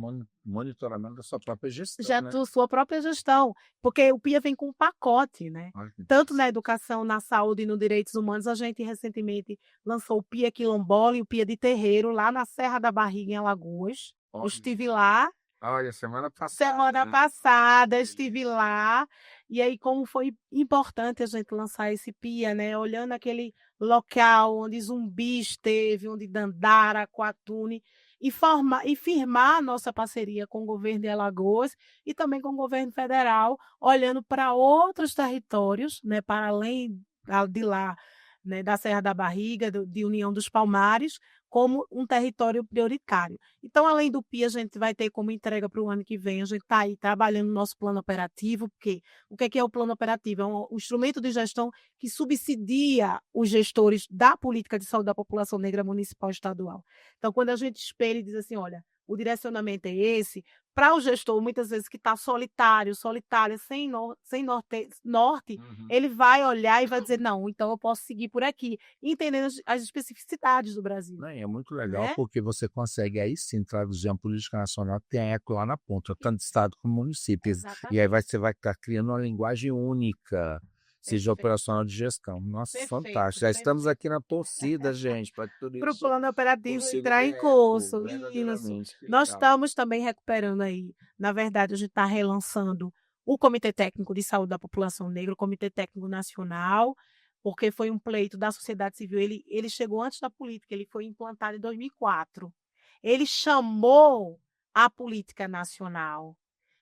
monitoramento da sua própria gestão, Já né? sua própria gestão, porque o PIA vem com um pacote, né? Olha que Tanto na interessante. educação, na saúde e nos direitos humanos, a gente recentemente lançou o PIA Quilombola e o PIA de Terreiro, lá na Serra da Barriga, em Alagoas. Eu Olha, estive lá olha, semana passada, semana né? passada, estive lá, e aí como foi importante a gente lançar esse PIA, né? Olhando aquele local onde Zumbi esteve, onde Dandara, Quatune, e firmar a nossa parceria com o governo de Alagoas e também com o governo federal, olhando para outros territórios, né? Para além de lá, né? Da Serra da Barriga, de União dos Palmares, como um território prioritário. Então, além do PIA, a gente vai ter como entrega para o ano que vem, a gente está aí trabalhando no nosso plano operativo, porque o que é o plano operativo? É um instrumento de gestão que subsidia os gestores da política de saúde da população negra municipal e estadual. Então, quando a gente espelha e diz assim, olha, o direcionamento é esse, para o gestor, muitas vezes que está solitário, sem norte, Uhum. ele vai olhar e vai dizer, não, então eu posso seguir por aqui, entendendo as especificidades do Brasil, Não, e é muito legal né? porque você consegue aí sim traduzir uma política nacional que tem eco lá na ponta, tanto estado como municípios. E aí Exatamente. você vai estar criando uma linguagem única, seja Perfeito, operacional de gestão. Nossa, perfeito, fantástico. Já estamos perfeito. aqui na torcida, gente, para que tudo Para o isso plano operativo consiga entrar em ter eco, curso. Isso. verdadeiramente. Que Nós legal. estamos também recuperando aí. Na verdade, a gente está relançando o Comitê Técnico de Saúde da População Negra, o Comitê Técnico Nacional, porque foi um pleito da sociedade civil. Ele chegou antes da política, ele foi implantado em 2004. Ele chamou a política nacional.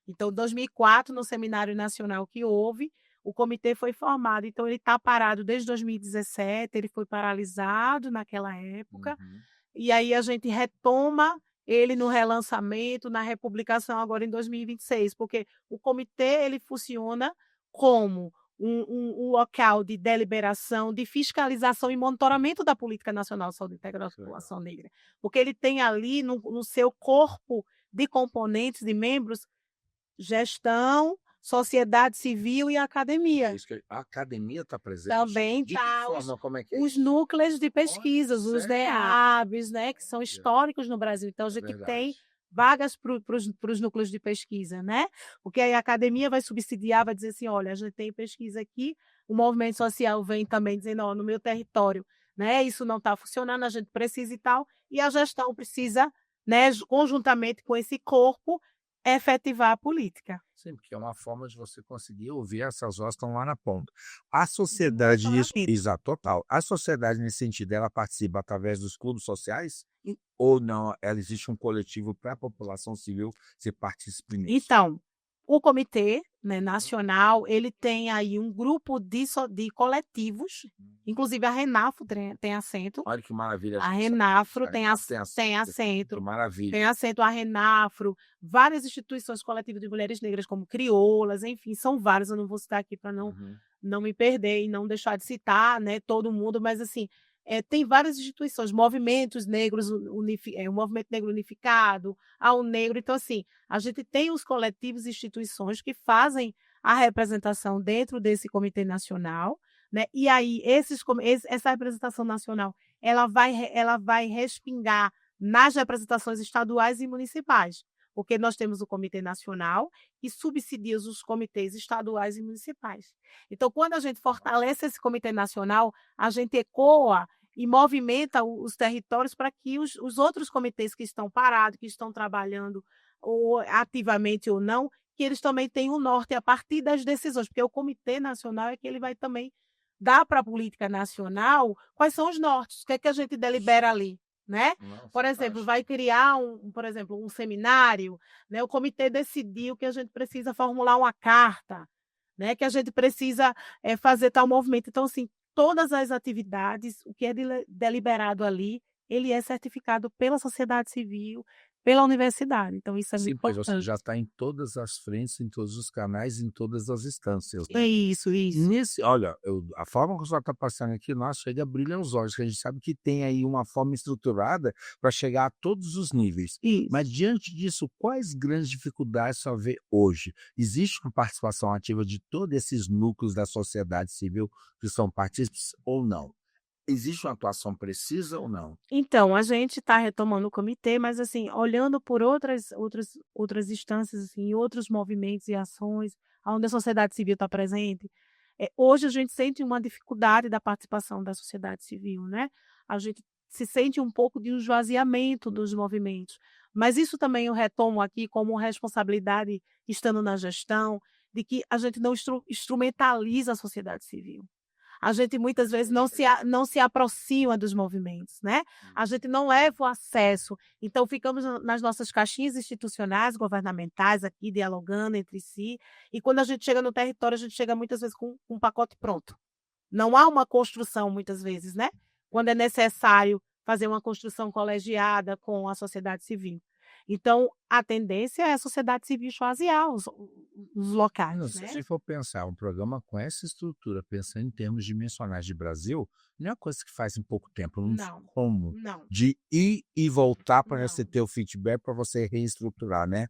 Então, em 2004, no seminário nacional que houve, o comitê foi formado. Então, ele está parado desde 2017, ele foi paralisado naquela época. Uhum. E aí a gente retoma ele no relançamento, na republicação agora em 2026, porque o comitê ele funciona como um local de deliberação, de fiscalização e monitoramento da Política Nacional de Saúde Integral da População Negra, porque ele tem ali no seu corpo de componentes, de membros, gestão, sociedade civil e academia. Isso que a academia está presente? Também De que tá forma? Como é que é os isso? núcleos de pesquisas, os sério? DEABs, né, que são históricos no Brasil. Então, a É gente tem verdade. vagas para os núcleos de pesquisa, né? Porque aí a academia vai subsidiar, vai dizer assim, olha, a gente tem pesquisa aqui, o movimento social vem também dizendo, ó, no meu território, né, isso não está funcionando, a gente precisa e tal, e a gestão precisa, né, conjuntamente com esse corpo, efetivar a política. Sim, porque é uma forma de você conseguir ouvir essas vozes que estão lá na ponta. A sociedade, nisso, exato, total. A sociedade, nesse sentido, ela participa através dos clubes sociais? Ou não? Ela existe um coletivo para a população civil se participe nisso? Então, o comitê, né, nacional, ele tem aí um grupo de coletivos, inclusive a Renafro tem assento. Olha que maravilha. A Renafro A tem Renafro tem Que assento. maravilha. Tem assento a Renafro, várias instituições coletivas de mulheres negras, como crioulas, enfim, são várias, eu não vou citar aqui para Uhum. não me perder e não deixar de citar, né, todo mundo, mas assim, tem várias instituições, movimentos negros, o Movimento Negro Unificado, ao Negro, então assim, a gente tem os coletivos e instituições que fazem a representação dentro desse Comitê Nacional, né, e aí essa representação nacional, ela vai respingar nas representações estaduais e municipais, porque nós temos o Comitê Nacional que subsidia os comitês estaduais e municipais. Então, quando a gente fortalece esse Comitê Nacional, a gente ecoa e movimenta os territórios para que os outros comitês que estão parados, que estão trabalhando ou ativamente ou não, que eles também tenham um norte a partir das decisões, porque o Comitê Nacional é que ele vai também dar para a política nacional quais são os nortes, o que é que a gente delibera ali, né? Nossa, Por exemplo, vai criar por exemplo, um seminário, né? O comitê decidiu que a gente precisa formular uma carta, né? Que a gente precisa fazer tal movimento. Então, assim, todas as atividades, o que é deliberado ali, ele é certificado pela sociedade civil, pela universidade. Então, isso é muito sim, pois você importante. já está em todas as frentes, em todos os canais, em todas as instâncias. É isso, isso. Olha, a forma que a senhora está passando aqui, nossa, chega a brilhar os olhos, que a gente sabe que tem aí uma forma estruturada para chegar a todos os níveis. Isso. Mas diante disso, quais grandes dificuldades só vê hoje? Existe uma participação ativa de todos esses núcleos da sociedade civil que são partícipes ou não? Existe uma atuação precisa ou não? Então, a gente está retomando o comitê, mas assim, olhando por outras instâncias, assim, outros movimentos e ações, onde a sociedade civil está presente, hoje a gente sente uma dificuldade da participação da sociedade civil, né? A gente se sente um pouco de um esvaziamento dos movimentos. Mas isso também eu retomo aqui como responsabilidade, estando na gestão, de que a gente não instrumentaliza a sociedade civil. A gente muitas vezes não se aproxima dos movimentos, né? A gente não leva o acesso. Então, ficamos nas nossas caixinhas institucionais, governamentais, aqui, dialogando entre si. E quando a gente chega no território, a gente chega muitas vezes com um pacote pronto. Não há uma construção, muitas vezes, né? Quando é necessário fazer uma construção colegiada com a sociedade civil. Então, a tendência é a sociedade civil esvaziar os Não, locais, se a né? gente for pensar um programa com essa estrutura, pensando em termos dimensionais de Brasil, não é uma coisa que faz em pouco tempo, não tem Não, como não, de ir e voltar para você não. ter o feedback para você reestruturar, né.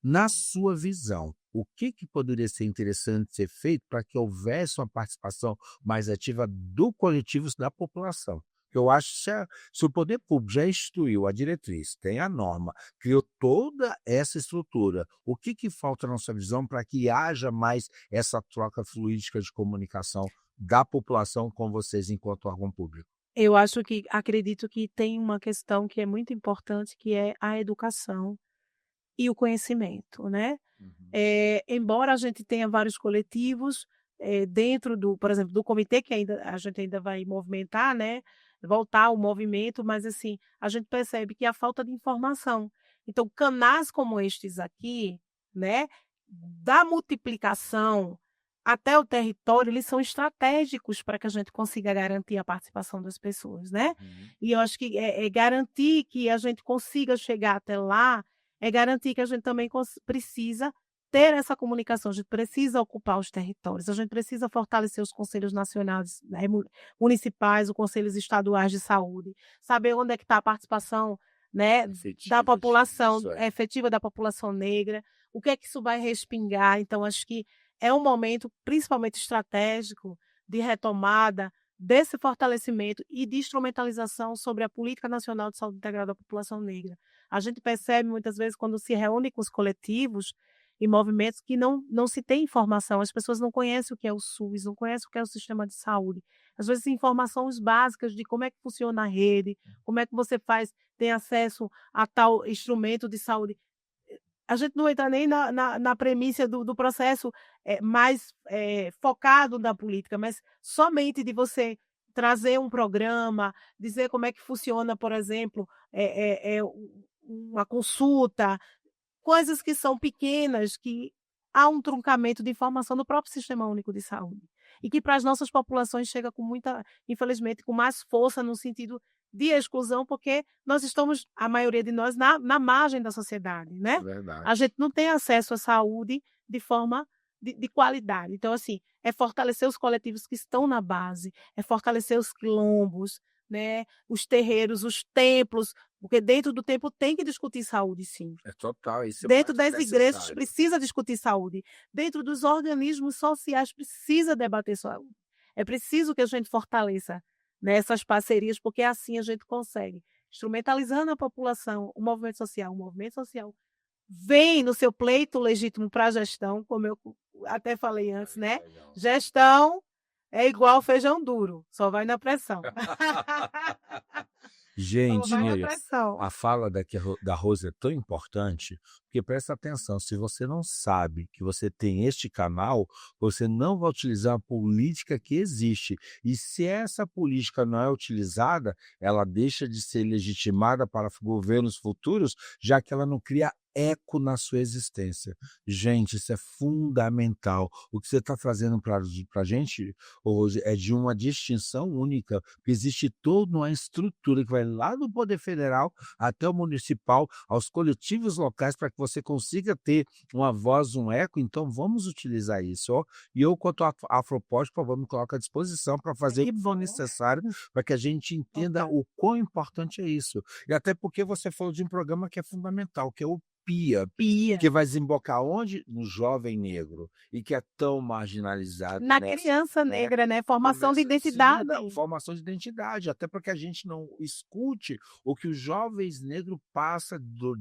Na sua visão, o que que poderia ser interessante ser feito para que houvesse uma participação mais ativa do coletivo da população? Eu acho que se o poder público já instituiu a diretriz, tem a norma, criou toda essa estrutura, o que que falta na sua visão para que haja mais essa troca fluídica de comunicação da população com vocês enquanto órgão público? Acredito que tem uma questão que é muito importante, que é a educação e o conhecimento, né. Uhum. Embora a gente tenha vários coletivos, dentro por exemplo, do comitê que ainda a gente ainda vai movimentar, né, voltar o movimento, mas assim, a gente percebe que a falta de informação. Então, canais como estes aqui, né, da multiplicação até o território, eles são estratégicos para que a gente consiga garantir a participação das pessoas, né? Uhum. E eu acho que é garantir que a gente consiga chegar até lá, é garantir que a gente também precisa ter essa comunicação, a gente precisa ocupar os territórios, a gente precisa fortalecer os conselhos nacionais, né, municipais, os conselhos estaduais de saúde, saber onde é que está a participação, né, da Efetiva população disso, efetiva da população negra, o que é que isso vai respingar. Então, acho que é um momento principalmente estratégico de retomada desse fortalecimento e de instrumentalização sobre a Política Nacional de Saúde Integral da População Negra. A gente percebe muitas vezes quando se reúne com os coletivos e movimentos que não se tem informação, as pessoas não conhecem o que é o SUS, não conhecem o que é o sistema de saúde. Às vezes informações básicas de como é que funciona a rede, como é que você tem acesso a tal instrumento de saúde. A gente não entra nem na premissa do processo mais focado na política, mas somente de você trazer um programa, dizer como é que funciona, por exemplo, uma consulta, coisas que são pequenas, que há um truncamento de informação no próprio Sistema Único de Saúde. E que para as nossas populações chega com muita, infelizmente, com mais força no sentido de exclusão, porque nós estamos, a maioria de nós, na margem da sociedade, né? A verdade. gente não tem acesso à saúde de forma de qualidade. Então, assim, é fortalecer os coletivos que estão na base, é fortalecer os quilombos, né? Os terreiros, os templos, porque dentro do templo tem que discutir saúde, sim. É total, isso é Dentro mais das igrejas necessário. precisa discutir saúde. Dentro dos organismos sociais precisa debater saúde. É preciso que a gente fortaleça, né, essas parcerias, porque assim a gente consegue, instrumentalizando a população, o movimento social vem no seu pleito legítimo para a gestão, como eu até falei antes, né? Legal. Gestão é igual feijão duro, só vai na pressão. Só Gente, vai na pressão. a fala da Rosa é tão importante, porque presta atenção, se você não sabe que você tem este canal, você não vai utilizar a política que existe. E se essa política não é utilizada, ela deixa de ser legitimada para governos futuros, já que ela não cria eco na sua existência. Gente, isso é fundamental. O que você está trazendo para a gente hoje é de uma distinção única, porque existe toda uma estrutura que vai lá do poder federal até o municipal, aos coletivos locais, para que você consiga ter uma voz, um eco. Então vamos utilizar isso, ó. E eu, quanto Afropod, por favor, me coloco à disposição para fazer o Que que for bom. necessário para que a gente entenda Total. o quão importante é isso. E até porque você falou de um programa que é fundamental, que é o PIA, Pia. que vai desembocar onde? No jovem negro, e que é tão marginalizado Na nessa, criança né? negra, né, formação de Sim, identidade. não, formação de identidade, até para que a gente não escute o que os jovens negros passam do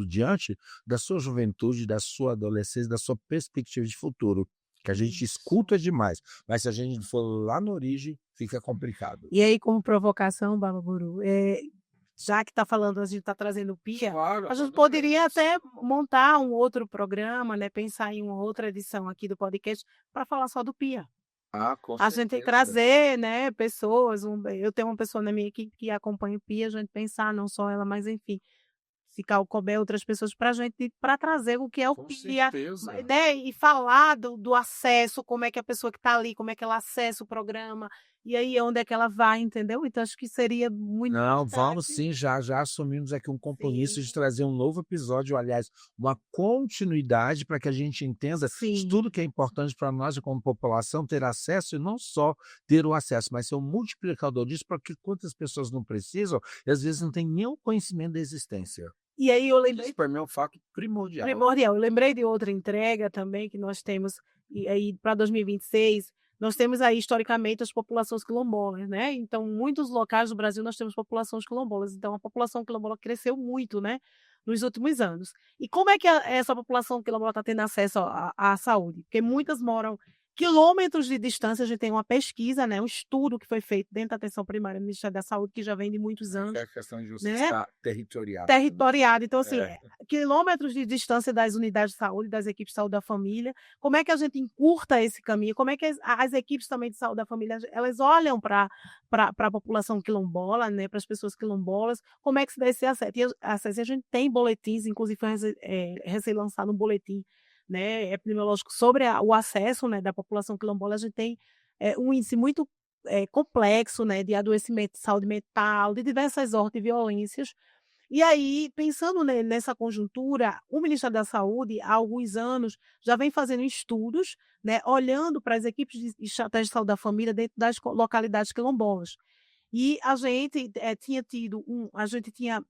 diante da sua juventude, da sua adolescência, da sua perspectiva de futuro, que a gente Isso. escuta demais, mas se a gente for lá na origem, fica complicado. E aí, como provocação, Bababuru, já que está falando, a gente está trazendo o PIA, Claro, a gente poderia até montar um outro programa, né, pensar em uma outra edição aqui do podcast para falar só do PIA. com A gente tem que certeza. trazer, né, pessoas, eu tenho uma pessoa na minha equipe que acompanha o PIA, a gente pensar, não só ela, mas enfim, se couber outras pessoas para trazer o que é o Com PIA, certeza. né, e falar do acesso, como é que a pessoa que está ali, como é que ela acessa o programa, e aí onde é que ela vai, entendeu? Então acho que seria muito Não, vamos importante. sim, já assumimos aqui um compromisso de Sim, trazer um novo episódio, aliás, uma continuidade para que a gente entenda sim. tudo que é importante para nós, como população, ter acesso e não só ter o acesso, mas ser um multiplicador disso para que quantas pessoas não precisam e às vezes não têm nem o conhecimento da existência. E aí eu lembrei Isso para mim é um fato primordial. primordial, eu lembrei de outra entrega também que nós temos, e aí para 2026, nós temos aí historicamente as populações quilombolas, né, então muitos locais do Brasil nós temos populações quilombolas, então a população quilombola cresceu muito, né, nos últimos anos. E como é que essa população quilombola está tendo acesso à saúde? Porque muitas moram quilômetros de distância, a gente tem uma pesquisa, né, um estudo que foi feito dentro da atenção primária do Ministério da Saúde, que já vem de muitos Que anos, é a questão de você né, estar territorial. territoriado. Então, assim, É. quilômetros de distância das unidades de saúde, das equipes de saúde da família. Como é que a gente encurta esse caminho? Como é que as equipes também de saúde da família, elas olham para a população quilombola, né, para as pessoas quilombolas? Como é que se dá esse acesso? E a gente tem boletins, inclusive foi recém-lançado um boletim né, epidemiológico sobre o acesso, né, da população quilombola, a gente tem um índice muito complexo, né, de adoecimento de saúde mental, de diversas ordens de violências. E aí, pensando nessa conjuntura, o Ministério da Saúde, há alguns anos, já vem fazendo estudos, né, olhando para as equipes de estratégia de saúde da família dentro das localidades quilombolas. E a gente tinha tido a gente tinha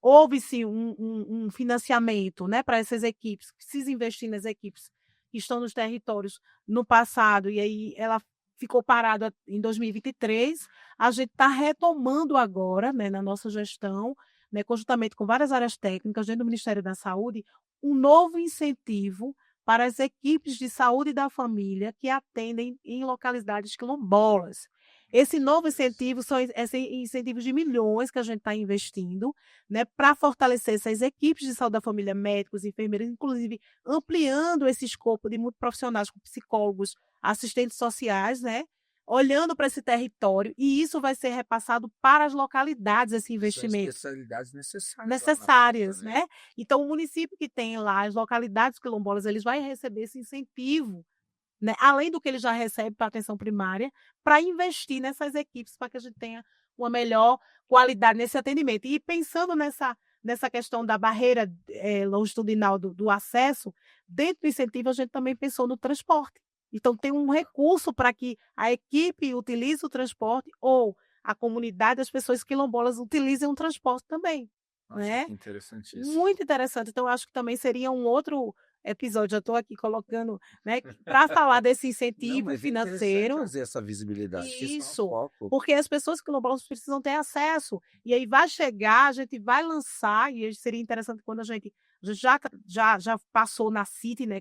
houve-se um financiamento, né, para essas equipes, precisa investir nas equipes que estão nos territórios no passado, e aí ela ficou parada em 2023. A gente está retomando agora, né, na nossa gestão, né, conjuntamente com várias áreas técnicas dentro do Ministério da Saúde, um novo incentivo para as equipes de saúde da família que atendem em localidades quilombolas. Esse novo incentivo são incentivos de milhões que a gente está investindo, né, para fortalecer essas equipes de saúde da família, médicos, enfermeiros, inclusive ampliando esse escopo de multiprofissionais com psicólogos, assistentes sociais, né, olhando para esse território, e isso vai ser repassado para as localidades, esse São investimento. especialidades necessárias lá na Necessárias, ponta, né? né? Então, o município que tem lá as localidades quilombolas, eles vai receber esse incentivo, né, além do que ele já recebe para atenção primária, para investir nessas equipes, para que a gente tenha uma melhor qualidade nesse atendimento. E pensando nessa questão da barreira longitudinal do acesso, dentro do incentivo a gente também pensou no transporte. Então tem um recurso para que a equipe utilize o transporte ou a comunidade, as pessoas quilombolas utilizem o transporte também, Nossa, né? que interessante isso. Muito interessante. Então, acho que também seria um outro episódio. Eu estou aqui colocando, né, para falar desse Não, incentivo mas é interessante financeiro. trazer essa visibilidade, que isso é um Isso, foco. porque as pessoas quilombolas precisam ter acesso. E aí vai chegar, a gente vai lançar, e seria interessante quando a gente já passou na CIT, né,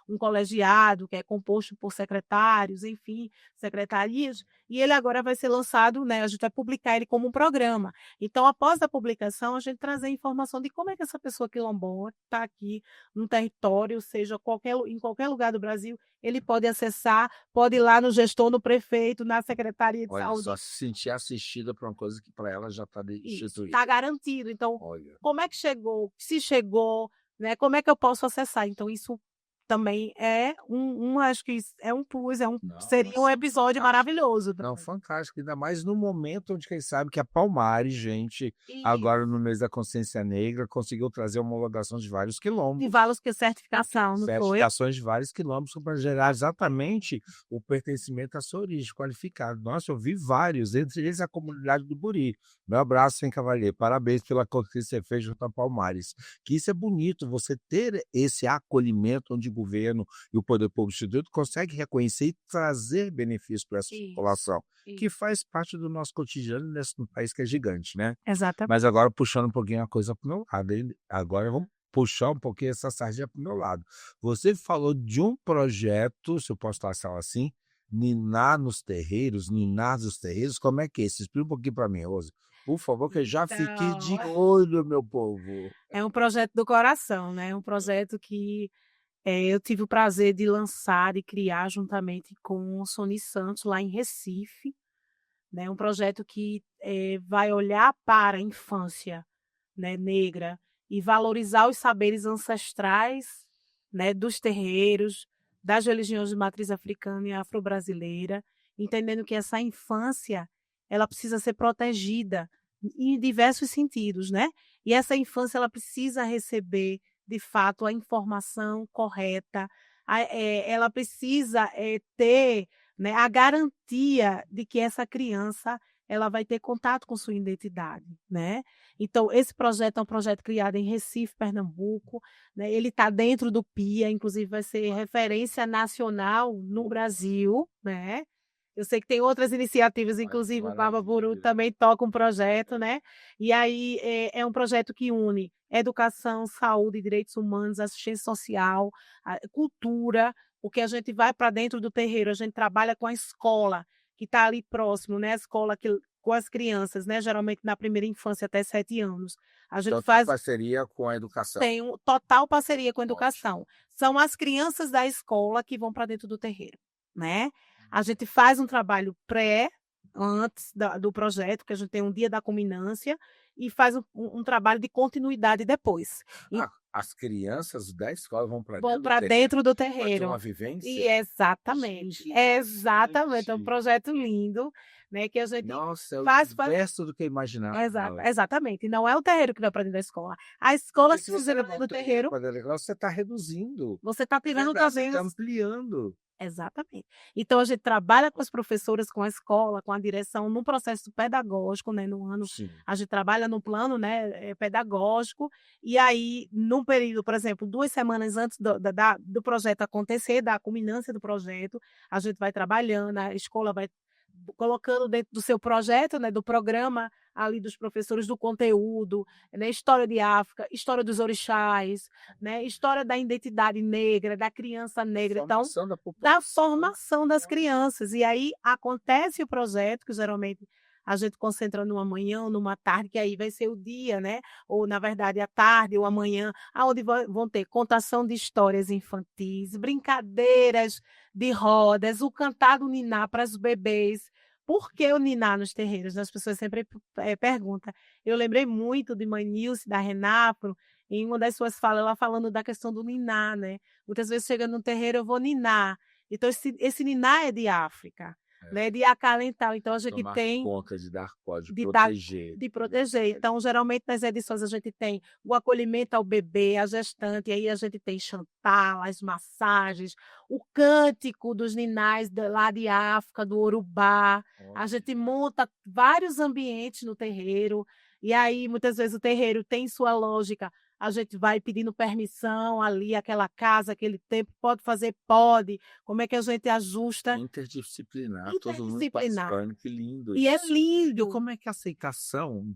um colegiado, que é composto por secretários, enfim, secretarias, e ele agora vai ser lançado, né, a gente vai publicar ele como um programa. Então, após a publicação, a gente trazer informação de como é que essa pessoa quilombola está aqui no território, seja em qualquer lugar do Brasil, ele pode acessar, pode ir lá no gestor, no prefeito, na Secretaria de Olha só, Saúde. se sentir assistida por uma coisa que para ela já está Isso, instituída. está garantido. Então, Olha, como é que chegou? Se chegou, né? Como é que eu posso acessar? Então, isso também acho que é um plus, não, seria um mas episódio fantástico. maravilhoso Não, também. fantástico, ainda mais no momento onde quem sabe que a Palmares, gente, E agora no mês da consciência negra, conseguiu trazer uma homologação de vários de quilombos, valos que certificação, não foi? certificações de vários quilômetros para gerar exatamente o pertencimento à sua origem qualificado. Nossa, eu vi vários, entre eles a comunidade do Buri. Meu abraço, hein, Cavalier? Parabéns pela coisa que você fez junto a Palmares. Que isso é bonito, você ter esse acolhimento onde o governo e o poder público instituído consegue reconhecer e trazer benefícios para essa Isso, população, que isso. faz parte do nosso cotidiano nesse país que é gigante, né? Exatamente. Mas agora puxando um pouquinho a coisa para o meu lado, hein? Agora vamos puxar um pouquinho essa sardinha para o meu lado. Você falou de um projeto, se eu posso falar assim, Ninar nos terreiros, como é que é isso? Explica um pouquinho para mim, Rose. Por favor, que eu já fiquei de Então, olho, meu povo. é um projeto do coração, né? É um projeto que eu tive o prazer de lançar e criar juntamente com o Sony Santos, lá em Recife, né? Um projeto que vai olhar para a infância, né, negra e valorizar os saberes ancestrais, né, dos terreiros, das religiões de matriz africana e afro-brasileira, entendendo que essa infância ela precisa ser protegida em diversos sentidos, né? E essa infância ela precisa receber de fato a informação correta, ela precisa ter, né, a garantia de que essa criança ela vai ter contato com sua identidade, né? Então, esse projeto é um projeto criado em Recife, Pernambuco, né? Ele está dentro do PIA, inclusive vai ser referência nacional no Brasil, né? Eu sei que tem outras iniciativas, Olha que inclusive o Baba Buru maravilha. também toca um projeto, né? E aí é um projeto que une educação, saúde, direitos humanos, assistência social, cultura, porque a gente vai para dentro do terreiro, a gente trabalha com a escola que está ali próximo, né? A escola com as crianças, né? Geralmente na primeira infância até 7 anos. A gente Então, tem faz parceria com a educação. tem total parceria com a Ótimo. educação. São as crianças da escola que vão para dentro do terreiro, né? A gente faz um trabalho pré, antes do projeto, que a gente tem um dia da culminância, e faz um trabalho de continuidade depois. As crianças da escola vão para Vão dentro do para terreno dentro do para ter uma terreiro. vivência? E exatamente, exatamente, é um projeto lindo, né, que a gente Nossa, é o faz inverso do que eu imaginava. exatamente, e não é o terreiro que vai para dentro da escola. A escola, Porque se se você fizer levar dentro o do terreno terreiro, para dentro da escola, você está reduzindo. você está tirando Você também está ampliando. exatamente. Então a gente trabalha com as professoras, com a escola, com a direção no processo pedagógico, né, no ano Sim. a gente trabalha no plano, né, pedagógico, e aí num período, por exemplo, 2 semanas antes do projeto acontecer, da culminância do projeto, a gente vai trabalhando, a escola vai colocando dentro do seu projeto, né, do programa ali dos professores do conteúdo, né, história de África, história dos orixás, né, história da identidade negra, da criança negra, então Formação da da população. formação das crianças. E aí acontece o projeto, que geralmente a gente concentra numa manhã ou numa tarde, que aí vai ser o dia, né? Ou, na verdade, a tarde ou a manhã, onde vão ter contação de histórias infantis, brincadeiras de rodas, o cantar do niná para os bebês. Por que o niná nos terreiros? As pessoas sempre perguntam. Eu lembrei muito de Mãe Nilce, da Renafro, em uma das suas falas, ela falando da questão do niná, né? Muitas vezes chega no terreiro, eu vou ninar. Então, esse niná é de África, né? De acalentar. Então, a gente Tomar tem conta de dar código, de dar proteger. de proteger. Então, geralmente, nas edições, a gente tem o acolhimento ao bebê, à gestante, e aí a gente tem Chantal, as massagens, o cântico dos ninás lá de África, do Urubá. A gente monta vários ambientes no terreiro, e aí, muitas vezes, o terreiro tem sua lógica. A gente vai pedindo permissão ali, aquela casa, aquele tempo, pode fazer? Pode. Como é que a gente ajusta? Interdisciplinar, todo mundo Interdisciplinar. participando, que lindo E é isso. E lindo. como é que é a aceitação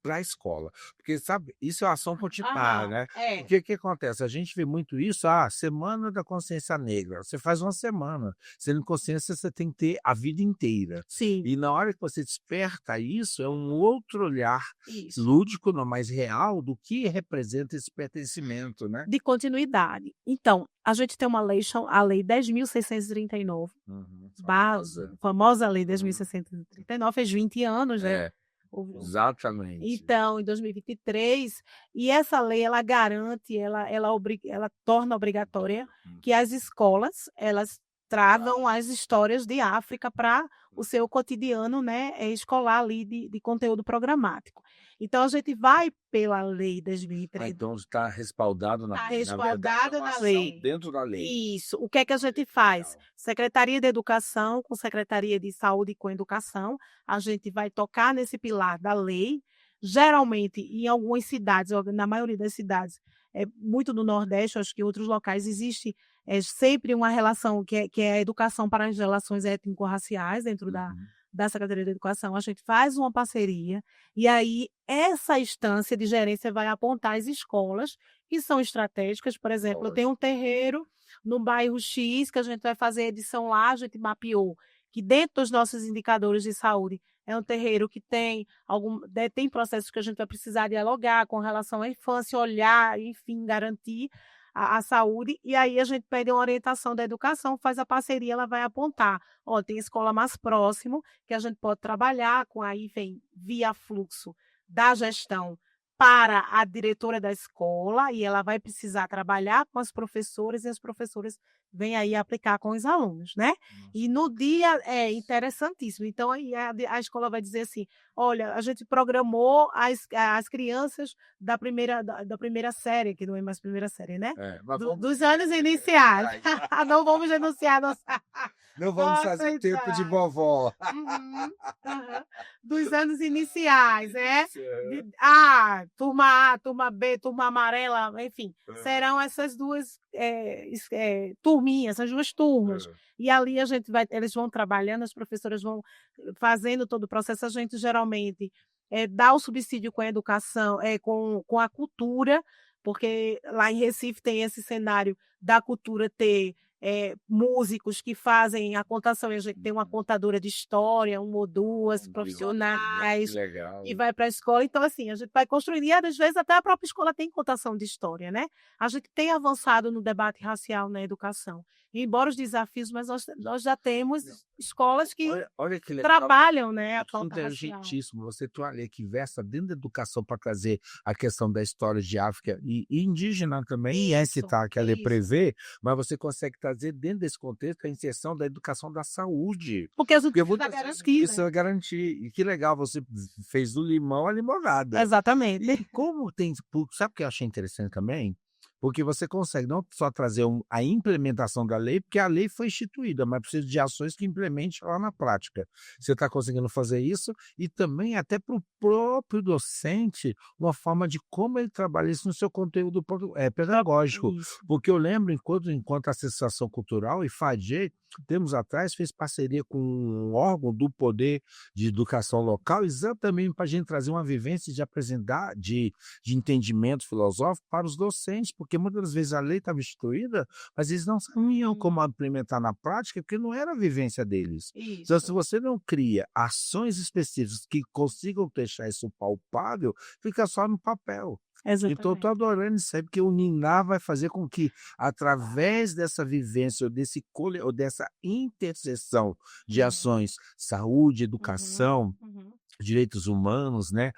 para a escola? Porque, sabe, isso é ação continuada, né? Porque o que acontece? A gente vê muito isso, Semana da Consciência Negra. Você faz uma semana. Sendo consciência, você tem que ter a vida inteira. Sim, E na hora que você desperta isso, é um outro olhar isso. lúdico, não mais real, do que representa esse pertencimento, né? De continuidade. Então, a gente tem uma lei, a Lei 10.639, Famosa. famosa Lei 10.639, fez 20 anos, né? É, exatamente. Então, em 2023, e essa lei ela garante, ela torna obrigatória que as escolas elas tragam as histórias de África para o seu cotidiano, né, escolar ali de conteúdo programático. Então a gente vai pela lei 2003. Então está respaldado na Está lei. Na verdade, respaldada é uma na ação lei. dentro da lei. Isso. O que é que a gente faz? Secretaria de Educação com Secretaria de Saúde e com Educação, a gente vai tocar nesse pilar da lei. Geralmente, em algumas cidades, ou na maioria das cidades, muito no Nordeste, acho que em outros locais, existe sempre uma relação que é a educação para as relações étnico-raciais dentro da Secretaria de Educação. A gente faz uma parceria e aí essa instância de gerência vai apontar as escolas que são estratégicas. Por exemplo, eu tenho um terreiro no bairro X, que a gente vai fazer edição lá, a gente mapeou que dentro dos nossos indicadores de saúde é um terreiro que tem tem processos que a gente vai precisar dialogar com relação à infância, olhar, enfim, garantir a saúde, e aí a gente pede uma orientação da educação, faz a parceria, ela vai apontar, tem escola mais próximo, que a gente pode trabalhar com aí vem via fluxo da gestão para a diretora da escola, e ela vai precisar trabalhar com as professoras, e as professoras vêm aí aplicar com os alunos, né? E no dia é interessantíssimo. Então, aí a escola vai dizer assim: olha, a gente programou as crianças da primeira série, que não é mais primeira série, né? Dos anos iniciais. Não vamos denunciar nossa. Não vamos fazer tempo de vovó. Dos anos iniciais, né? Turma A, turma B, turma amarela, enfim, serão essas duas turminhas, essas duas turmas. E ali eles vão trabalhando, as professoras vão fazendo todo o processo. A gente geralmente dá o subsídio com a educação, com a cultura, porque lá em Recife tem esse cenário da cultura ter músicos que fazem a contação, e a gente tem uma contadora de história, uma ou duas profissionais, e vai para a escola. Então, assim, a gente vai construindo, e às vezes até a própria escola tem contação de história, né? A gente tem avançado no debate racial na educação. embora os desafios, mas nós já temos escolas que Olha que legal. trabalham, né, a pauta racial. Inteligentíssimo. Você tem uma lei que versa dentro da educação para trazer a questão da história de África e indígena também, e Isso, citar que a lei isso. prevê, mas você consegue trazer dentro desse contexto a inserção da educação da saúde. Porque as Porque utiliza muitas vezes garantir, isso né? é garantir. E que legal, você fez do limão a limonada. Exatamente. E como tem. Sabe o que eu achei interessante também? Porque você consegue não só trazer a implementação da lei, porque a lei foi instituída, mas precisa de ações que implemente lá na prática. Você está conseguindo fazer isso e também até para o próprio docente, uma forma de como ele trabalha isso no seu conteúdo pedagógico. Isso. Porque eu lembro, enquanto Associação Cultural e FADG, tempos atrás, fez parceria com um órgão do Poder de Educação Local, exatamente para a gente trazer uma vivência de apresentar, de entendimento filosófico para os docentes, porque muitas das vezes a lei estava instituída, mas eles não sabiam como implementar na prática, porque não era a vivência deles. Então, se Isso. você não cria ações específicas que consigam deixar isso palpável, fica só no papel. Então, eu estou Exatamente. adorando isso aí, porque o Ninar vai fazer com que, através dessa vivência, ou dessa interseção de ações, saúde, educação, direitos humanos, né,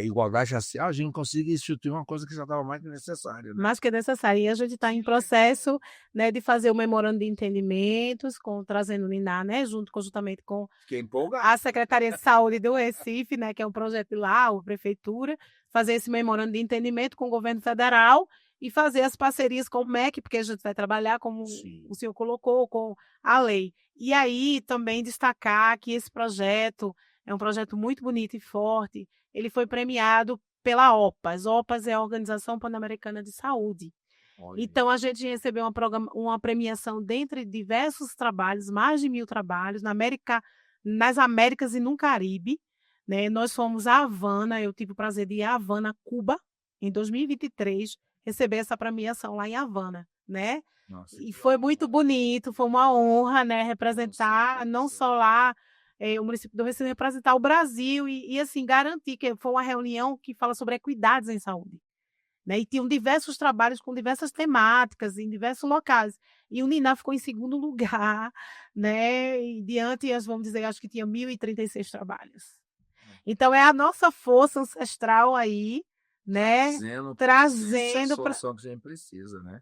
igualdade racial, a gente consiga instituir uma coisa que já estava mais que necessária, né? Mais que necessário. E a gente está em processo, né, de fazer o memorando de entendimentos, trazendo o NINAR, né, conjuntamente com Fiquei empolgado. a Secretaria de Saúde do Recife, né, que é um projeto lá, a Prefeitura, fazer esse memorando de entendimento com o governo federal e fazer as parcerias com o MEC, porque a gente vai trabalhar, como o senhor colocou, com a lei. E aí também destacar que esse projeto é um projeto muito bonito e forte. Ele foi premiado pela OPAS. OPAS é a Organização Pan-Americana de Saúde. Olha. Então, a gente recebeu uma premiação dentre diversos trabalhos, mais de 1.000 trabalhos, nas Américas e no Caribe. Né? Nós fomos a Havana, eu tive o prazer de ir a Havana, Cuba, em 2023, receber essa premiação lá em Havana. Né? Nossa, E foi muito bonito, foi uma honra, né, representar não só lá o município do Recife, representar o Brasil e assim, garantir que foi uma reunião que fala sobre equidades em saúde. Né? E tinham diversos trabalhos com diversas temáticas em diversos locais. E o Ninar ficou em segundo lugar, né? E diante, vamos dizer, acho que tinha 1.036 trabalhos. Então, é a nossa força ancestral aí, né? Trazendo a solução que a gente precisa, né?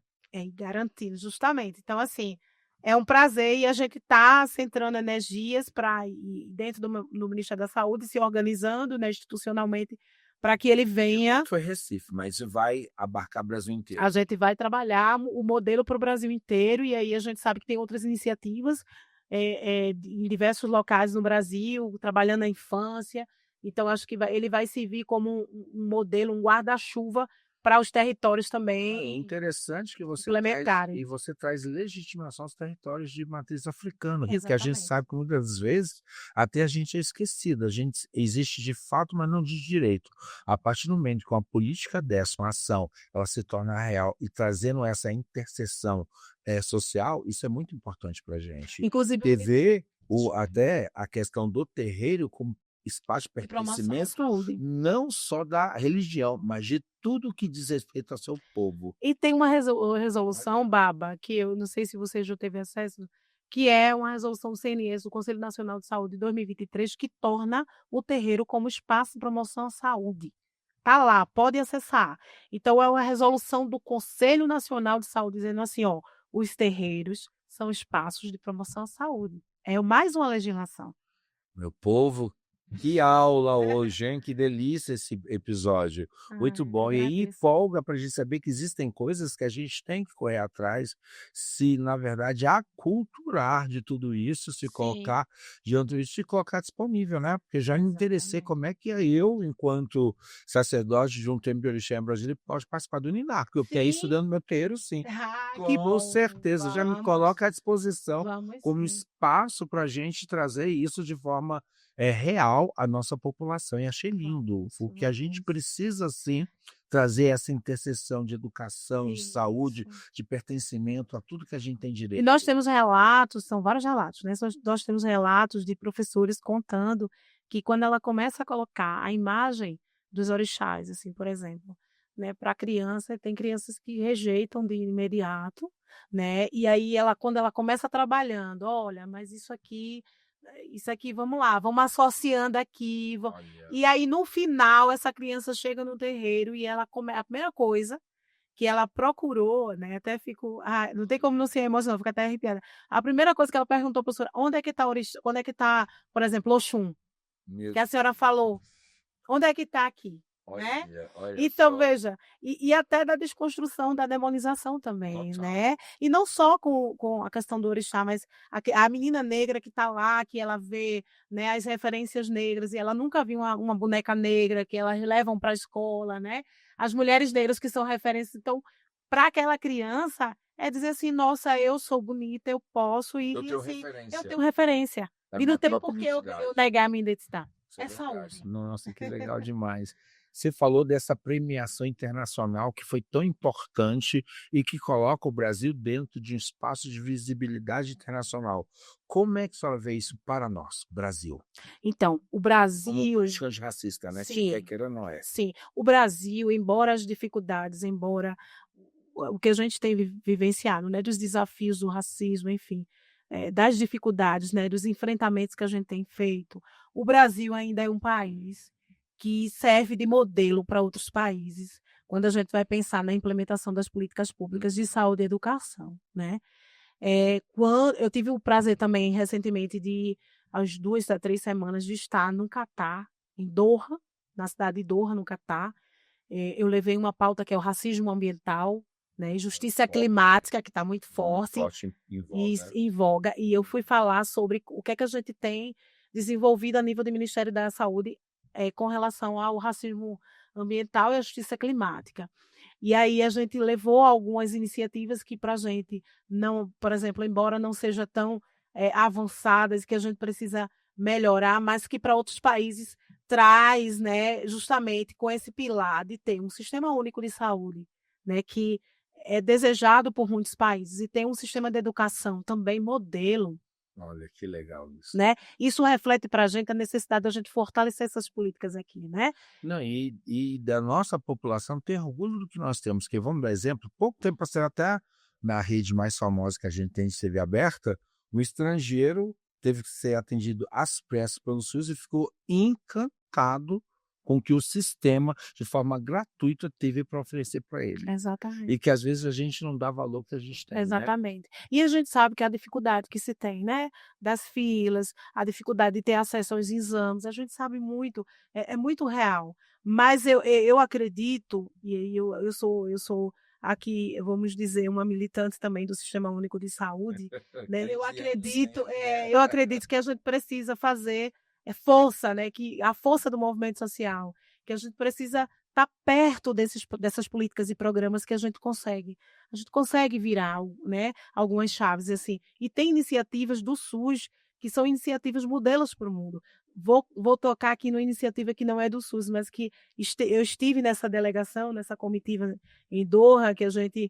Garantindo, justamente. Então, assim, é um prazer e a gente está centrando energias para ir dentro do Ministério da Saúde, se organizando, né, institucionalmente, para que ele venha. Foi Recife, mas vai abarcar o Brasil inteiro. A gente vai trabalhar o modelo para o Brasil inteiro, e aí a gente sabe que tem outras iniciativas em diversos locais no Brasil, trabalhando na infância. Então, acho que ele vai servir como um modelo, um guarda-chuva para os territórios também. É interessante que você traz legitimação aos territórios de matriz africana, porque a gente sabe que muitas vezes até a gente é esquecido, a gente existe de fato, mas não de direito. A partir do momento que uma política dessa, uma ação, ela se torna real e trazendo essa interseção social, isso é muito importante para a gente. Inclusive, ver até a questão do terreiro como espaço de pertencimento não só da religião, mas de tudo que diz respeito ao seu povo. E tem uma resolução, Baba, que eu não sei se você já teve acesso, que é uma resolução do CNS, do Conselho Nacional de Saúde de 2023, que torna o terreiro como espaço de promoção à saúde. Está lá, pode acessar. Então, é uma resolução do Conselho Nacional de Saúde, dizendo assim, ó, os terreiros são espaços de promoção à saúde. É mais uma legislação. Meu povo, que aula hoje, hein? Que delícia esse episódio. Muito bom. E aí, folga para a gente saber que existem coisas que a gente tem que correr atrás, se, na verdade, aculturar de tudo isso, se colocar diante disso, se colocar disponível, né? Porque já me interessei como é que eu, enquanto sacerdote de um templo de orixá em Brasília, posso participar do Ninar, porque é isso dentro do meu terreiro, sim. Que com certeza, já me coloca à disposição como espaço para a gente trazer isso de forma real à nossa população. E achei lindo, porque a gente precisa, sim, trazer essa interseção de educação, de saúde, de pertencimento a tudo que a gente tem direito. E nós temos relatos, são vários relatos, né? Nós temos relatos de professores contando que quando ela começa a colocar a imagem dos orixás, assim, por exemplo, né, para a criança. Tem crianças que rejeitam de imediato, né? E aí quando ela começa trabalhando, olha, mas isso aqui, vamos lá, vamos associando aqui. Olha. E aí, no final, essa criança chega no terreiro e a primeira coisa que ela procurou, né? Até fico, não tem como não se emocionar, fico até arrepiada. A primeira coisa que ela perguntou para a professora, onde é que está onde é que está, por exemplo, Oxum? Meu Que a senhora falou, onde é que está aqui? Né? olha Então, só. veja, e até da desconstrução da demonização também, Total. né? E não só com a questão do orixá, mas a menina negra que está lá, que ela vê, né, as referências negras, e ela nunca viu uma boneca negra, que elas levam para a escola, né? As mulheres negras que são referências. Então, para aquela criança, é dizer assim, nossa, eu sou bonita, eu posso, Eu e tenho assim, eu referência tenho referência. da E não minha tem própria por que eu identidade. negar a minha identidade. Isso é É verdade. saúde. Nossa, que legal demais. Você falou dessa premiação internacional que foi tão importante e que coloca o Brasil dentro de um espaço de visibilidade internacional. Como é que a senhora vê isso para nós, Brasil? Então, o Como Brasil, política antirracista, né? Se quer sim, queira, não é. sim, o Brasil, embora as dificuldades, embora o que a gente tem vivenciado, né, dos desafios do racismo, enfim, das dificuldades, né, dos enfrentamentos que a gente tem feito, o Brasil ainda é um país que serve de modelo para outros países, quando a gente vai pensar na implementação das políticas públicas de saúde e educação, né? Quando eu tive o prazer também recentemente de, às 2 a 3 semanas, de estar no Catar, em Doha, na cidade de Doha, no Catar. Eu levei uma pauta que é o racismo ambiental, né, e justiça Forte, climática, que está muito muito forte forte em e voga. em voga, e eu fui falar sobre o que é que a gente tem desenvolvido a nível do Ministério da Saúde, com relação ao racismo ambiental e à justiça climática. E aí a gente levou algumas iniciativas que para a gente não, por exemplo, embora não seja tão avançadas, que a gente precisa melhorar, mas que para outros países traz, né, justamente com esse pilar de ter um sistema único de saúde, né, que é desejado por muitos países, e tem um sistema de educação também modelo, Olha, que legal isso. né? Isso reflete para a gente a necessidade da gente fortalecer essas políticas aqui, né? Não, e da nossa população ter orgulho do que nós temos, que vamos dar exemplo, pouco tempo até na rede mais famosa que a gente tem de TV aberta, um estrangeiro teve que ser atendido às pressas pelo SUS e ficou encantado com que o sistema, de forma gratuita, teve para oferecer para ele. Exatamente. E que às vezes a gente não dá valor que a gente tem, né? Exatamente. E a gente sabe que a dificuldade que se tem, né, das filas, a dificuldade de ter acesso aos exames, a gente sabe muito, é muito real. Mas eu acredito, e aí eu sou aqui, vamos dizer, uma militante também do Sistema Único de Saúde, né? Eu acredito que a gente precisa fazer força, né, que a força do movimento social, que a gente precisa estar perto dessas políticas e programas que a gente consegue virar, né, algumas chaves assim. E tem iniciativas do SUS que são iniciativas modelos para o mundo. Vou tocar aqui numa iniciativa que não é do SUS, mas que eu estive nessa delegação, nessa comitiva em Doha, que a gente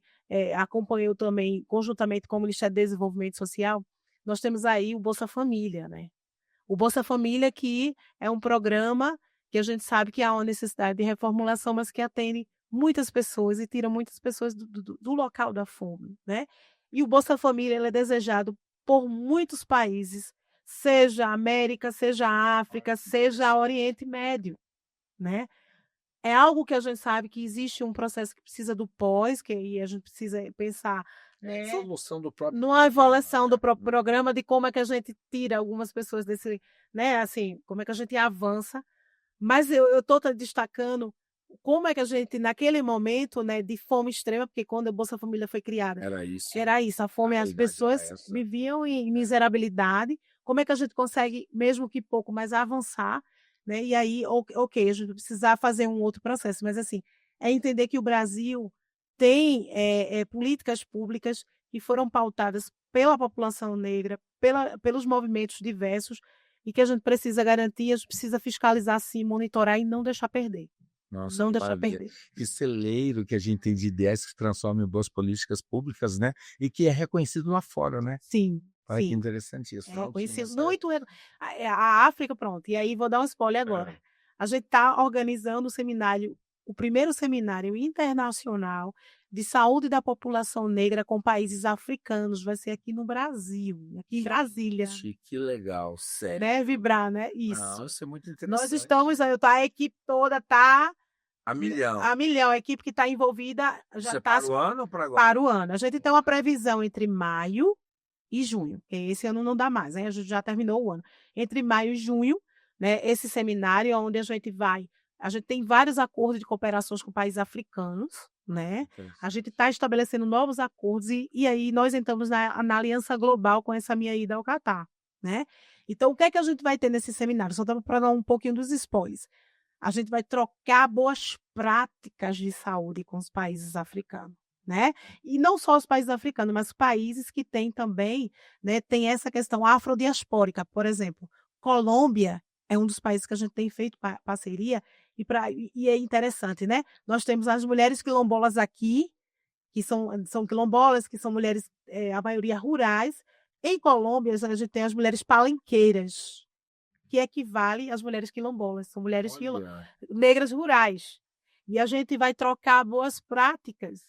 acompanhou também conjuntamente com o Ministério do Desenvolvimento Social. Nós temos aí o Bolsa Família, né? O Bolsa Família, que é um programa que a gente sabe que há uma necessidade de reformulação, mas que atende muitas pessoas e tira muitas pessoas do local da fome, né? E o Bolsa Família ele é desejado por muitos países, seja América, seja África, seja Oriente Médio, né? É algo que a gente sabe que existe um processo que precisa do pós, que aí a gente precisa pensar, né, Solução do próprio numa evolução do próprio né? programa, de como é que a gente tira algumas pessoas desse, né, assim, como é que a gente avança. Mas eu estou destacando como é que a gente, naquele momento, né, de fome extrema, porque quando a Bolsa Família foi criada, era isso, a fome, as realidade era pessoas essa. viviam em miserabilidade. Como é que a gente consegue, mesmo que pouco, mas avançar, né? E aí, ok, a gente vai precisar fazer um outro processo, mas assim, é entender que o Brasil tem políticas públicas que foram pautadas pela população negra, pelos movimentos diversos, e que a gente precisa garantir, a gente precisa fiscalizar sim, monitorar e não deixar perder. Nossa, Não que deixar maravilha. perder. Que celeiro que a gente tem de ideias que se transformam em boas políticas públicas, né, e que é reconhecido lá fora, né. Sim, Olha que sim. interessante isso, É não tinha reconhecido essa muito. A África, pronto, e aí vou dar um spoiler agora. A gente está organizando um seminário o primeiro seminário internacional de saúde da população negra com países africanos. Vai ser aqui no Brasil, aqui em Brasília. Que legal, sério. Deve vibrar, né? Não, Isso. isso é muito Nós interessante. estamos, a equipe toda está A milhão. a milhão. A equipe que está envolvida Isso já é está para o ano ou para agora? para o ano. A gente tem uma previsão entre maio e junho, porque esse ano não dá mais, né? A gente já terminou o ano. Entre maio e junho, né? Esse seminário onde a gente tem vários acordos de cooperações com países africanos, né? A gente está estabelecendo novos acordos e aí nós entramos na aliança global com essa minha ida ao Catar, né? Então, o que é que a gente vai ter nesse seminário? Só para dar um pouquinho dos spoilers. A gente vai trocar boas práticas de saúde com os países africanos, né? E não só os países africanos, mas países que têm também, né, tem essa questão afrodiaspórica. Por exemplo, Colômbia é um dos países que a gente tem feito parceria e é interessante, né? Nós temos as mulheres quilombolas aqui, que são quilombolas, que são mulheres, a maioria rurais. Em Colômbia, a gente tem as mulheres palenqueiras, que equivale às mulheres quilombolas, são mulheres negras rurais. E a gente vai trocar boas práticas.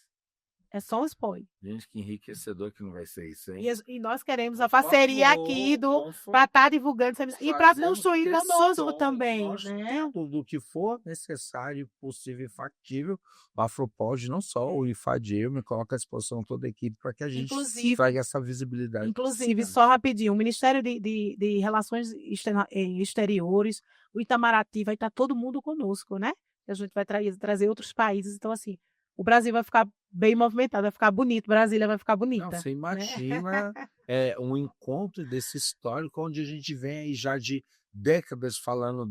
É só um spoiler. Gente, que enriquecedor que não vai ser isso, hein? E nós queremos a parceria aqui para estar divulgando e para construir conosco também, né? Do que for necessário, possível e factível, o Afropod, não só o IFADIR, me coloca à disposição toda a equipe para que a gente traga essa visibilidade. Inclusive, só rapidinho, o Ministério de Relações Exteriores, o Itamaraty, vai estar todo mundo conosco, né? A gente vai trazer outros países. Então, assim, o Brasil vai ficar bem movimentado, vai ficar bonito, Brasília vai ficar bonita. Não, você imagina um encontro desse histórico onde a gente vem aí já de décadas falando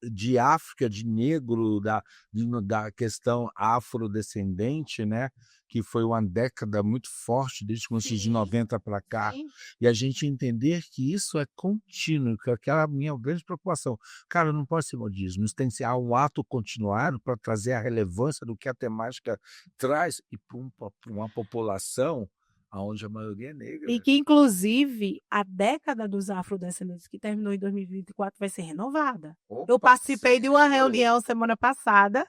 de África, de negro, da questão afrodescendente, né? Que foi uma década muito forte, desde o começo de 90 para cá. Sim. E a gente entender que isso é contínuo, que é aquela minha grande preocupação. Cara, não pode ser modismo, isso tem que ser um ato continuado para trazer a relevância do que a temática traz e para uma população onde a maioria é negra. E que, inclusive, a década dos afrodescendentes, que terminou em 2024, vai ser renovada. Opa, Eu participei de uma sério? reunião semana passada,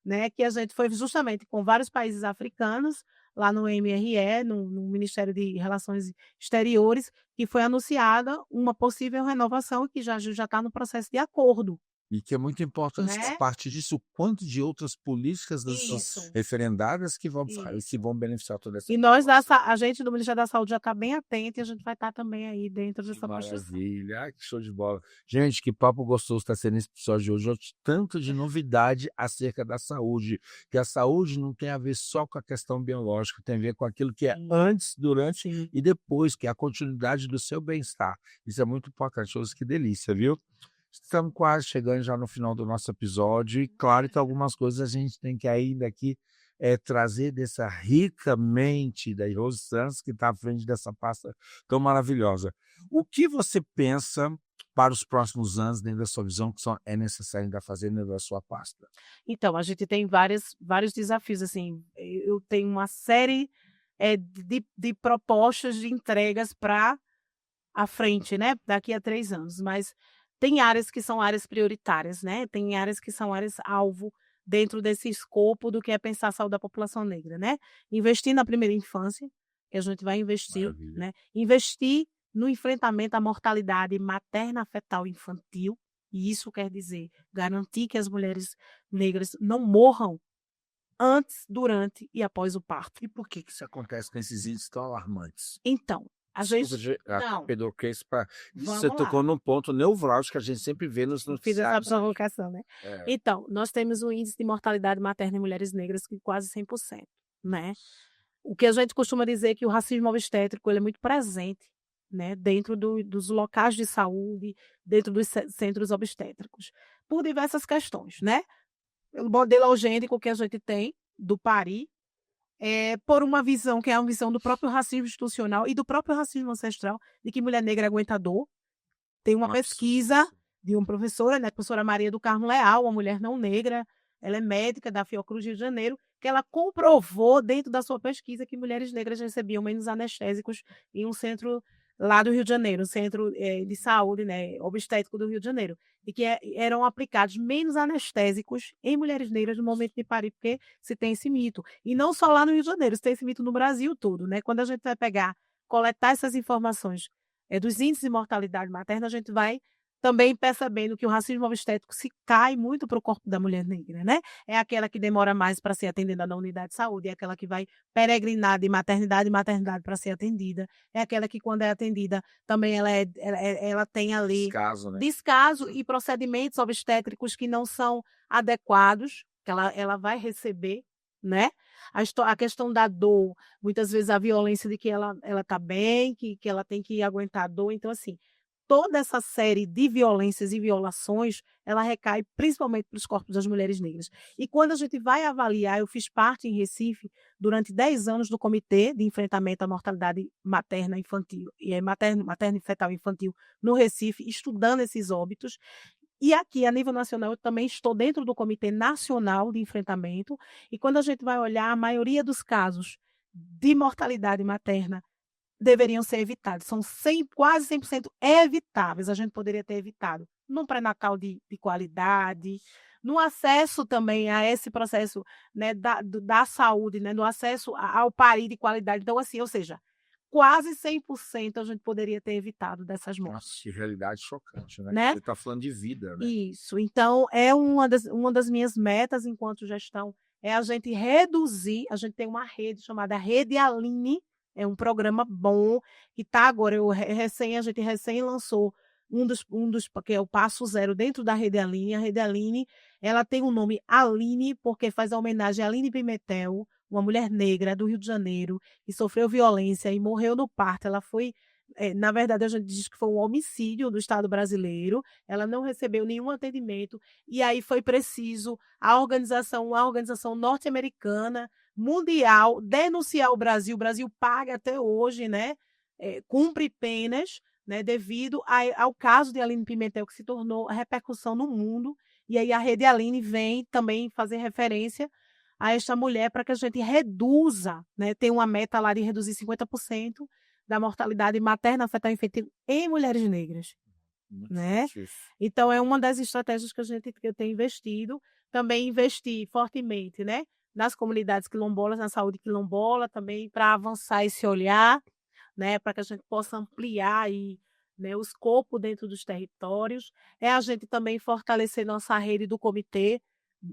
né, que a gente foi justamente com vários países africanos, lá no MRE, no Ministério de Relações Exteriores, que foi anunciada uma possível renovação e que já está no processo de acordo. E que é muito importante, Né? a partir disso, o quanto de outras políticas Isso. referendadas que vão Isso. beneficiar toda essa E a gente do Ministério da Saúde já está bem atento e a gente vai estar também aí dentro dessa construção. Maravilha, que show de bola. Gente, que papo gostoso está sendo esse episódio de hoje. Tanto de novidade acerca da saúde, que a saúde não tem a ver só com a questão biológica, tem a ver com aquilo que é antes, durante e depois, que é a continuidade do seu bem-estar. Isso é muito importante. Que delícia, viu? Estamos quase chegando já no final do nosso episódio e claro que algumas coisas a gente tem que ainda aqui trazer dessa rica mente da Rose Santos, que está à frente dessa pasta tão maravilhosa. O que você pensa para os próximos anos, dentro da sua visão, que é necessário ainda fazer dentro da sua pasta? Então, a gente tem vários desafios, assim, eu tenho uma série de propostas de entregas para a frente, né, daqui a 3 anos, mas tem áreas que são áreas prioritárias, né, tem áreas que são áreas-alvo dentro desse escopo do que é pensar a saúde da população negra, né, investir na primeira infância, que a gente vai investir, né, investir no enfrentamento à mortalidade materna, fetal e infantil, e isso quer dizer garantir que as mulheres negras não morram antes, durante e após o parto. E por que isso acontece com esses índices tão alarmantes? Então, a gente... Não. Você tocou num ponto nevrálgico que a gente sempre vê nos Fiz essa noticiários. provocação, né? Então, nós temos um índice de mortalidade materna em mulheres negras que quase 100%, né? O que a gente costuma dizer é que o racismo obstétrico ele é muito presente, né, dentro dos locais de saúde, dentro dos centros obstétricos, por diversas questões, né? Pelo modelo eugênico que a gente tem do pari, por uma visão que é uma visão do próprio racismo institucional e do próprio racismo ancestral, de que mulher negra aguenta dor. Tem uma pesquisa de uma professora, né, a professora Maria do Carmo Leal, uma mulher não negra, ela é médica da Fiocruz Rio de Janeiro, que ela comprovou dentro da sua pesquisa que mulheres negras recebiam menos anestésicos em um centro lá do Rio de Janeiro, o Centro de Saúde, né, Obstétrico do Rio de Janeiro, e que eram aplicados menos anestésicos em mulheres negras no momento de parir, porque se tem esse mito. E não só lá no Rio de Janeiro, se tem esse mito no Brasil todo, né? Quando a gente vai coletar essas informações dos índices de mortalidade materna, a gente vai também percebendo que o racismo obstétrico se cai muito para o corpo da mulher negra, né? É aquela que demora mais para ser atendida na unidade de saúde, é aquela que vai peregrinar de maternidade em maternidade para ser atendida, é aquela que, quando é atendida, também ela tem ali Descaso, né? descaso e procedimentos obstétricos que não são adequados, que ela vai receber, né? A questão da dor, muitas vezes a violência de que ela está bem, que ela tem que aguentar a dor. Então, assim, toda essa série de violências e violações, ela recai principalmente para os corpos das mulheres negras. E quando a gente vai avaliar, eu fiz parte em Recife durante 10 anos do Comitê de Enfrentamento à Mortalidade Materna Infantil, materno e fetal infantil no Recife, estudando esses óbitos. E aqui, a nível nacional, eu também estou dentro do Comitê Nacional de Enfrentamento, e quando a gente vai olhar, a maioria dos casos de mortalidade materna deveriam ser evitados. São quase 100% evitáveis. A gente poderia ter evitado num pré-natal de qualidade, no acesso também a esse processo, né, da saúde, né, no acesso ao parir de qualidade. Então, assim, ou seja, quase 100% a gente poderia ter evitado dessas mortes. Nossa, que realidade chocante, né? Né? Você está falando de vida, né? Isso. Então, é uma das minhas metas enquanto gestão, é a gente reduzir. A gente tem uma rede chamada Rede Aline, é um programa bom, que está agora, a gente recém lançou que é o Passo Zero dentro da Rede Aline. A Rede Aline, ela tem o nome Aline, porque faz a homenagem a Aline Pimentel, uma mulher negra do Rio de Janeiro, que sofreu violência e morreu no parto. Ela foi, na verdade, a gente diz que foi um homicídio do Estado brasileiro. Ela não recebeu nenhum atendimento, e aí foi preciso uma organização norte-americana, mundial, denunciar o Brasil. O Brasil paga até hoje, né? Cumpre penas, né, devido ao caso de Aline Pimentel, que se tornou a repercussão no mundo. E aí a Rede Aline vem também fazer referência a esta mulher para que a gente reduza, né? Tem uma meta lá de reduzir 50% da mortalidade materna, fetal e infantil em mulheres negras. Muito Né? difícil. Então, é uma das estratégias que eu tenho investido. Também investir fortemente, né, nas comunidades quilombolas, na saúde quilombola, também para avançar esse olhar, né, para que a gente possa ampliar aí, né, o escopo dentro dos territórios. É a gente também fortalecer nossa rede do Comitê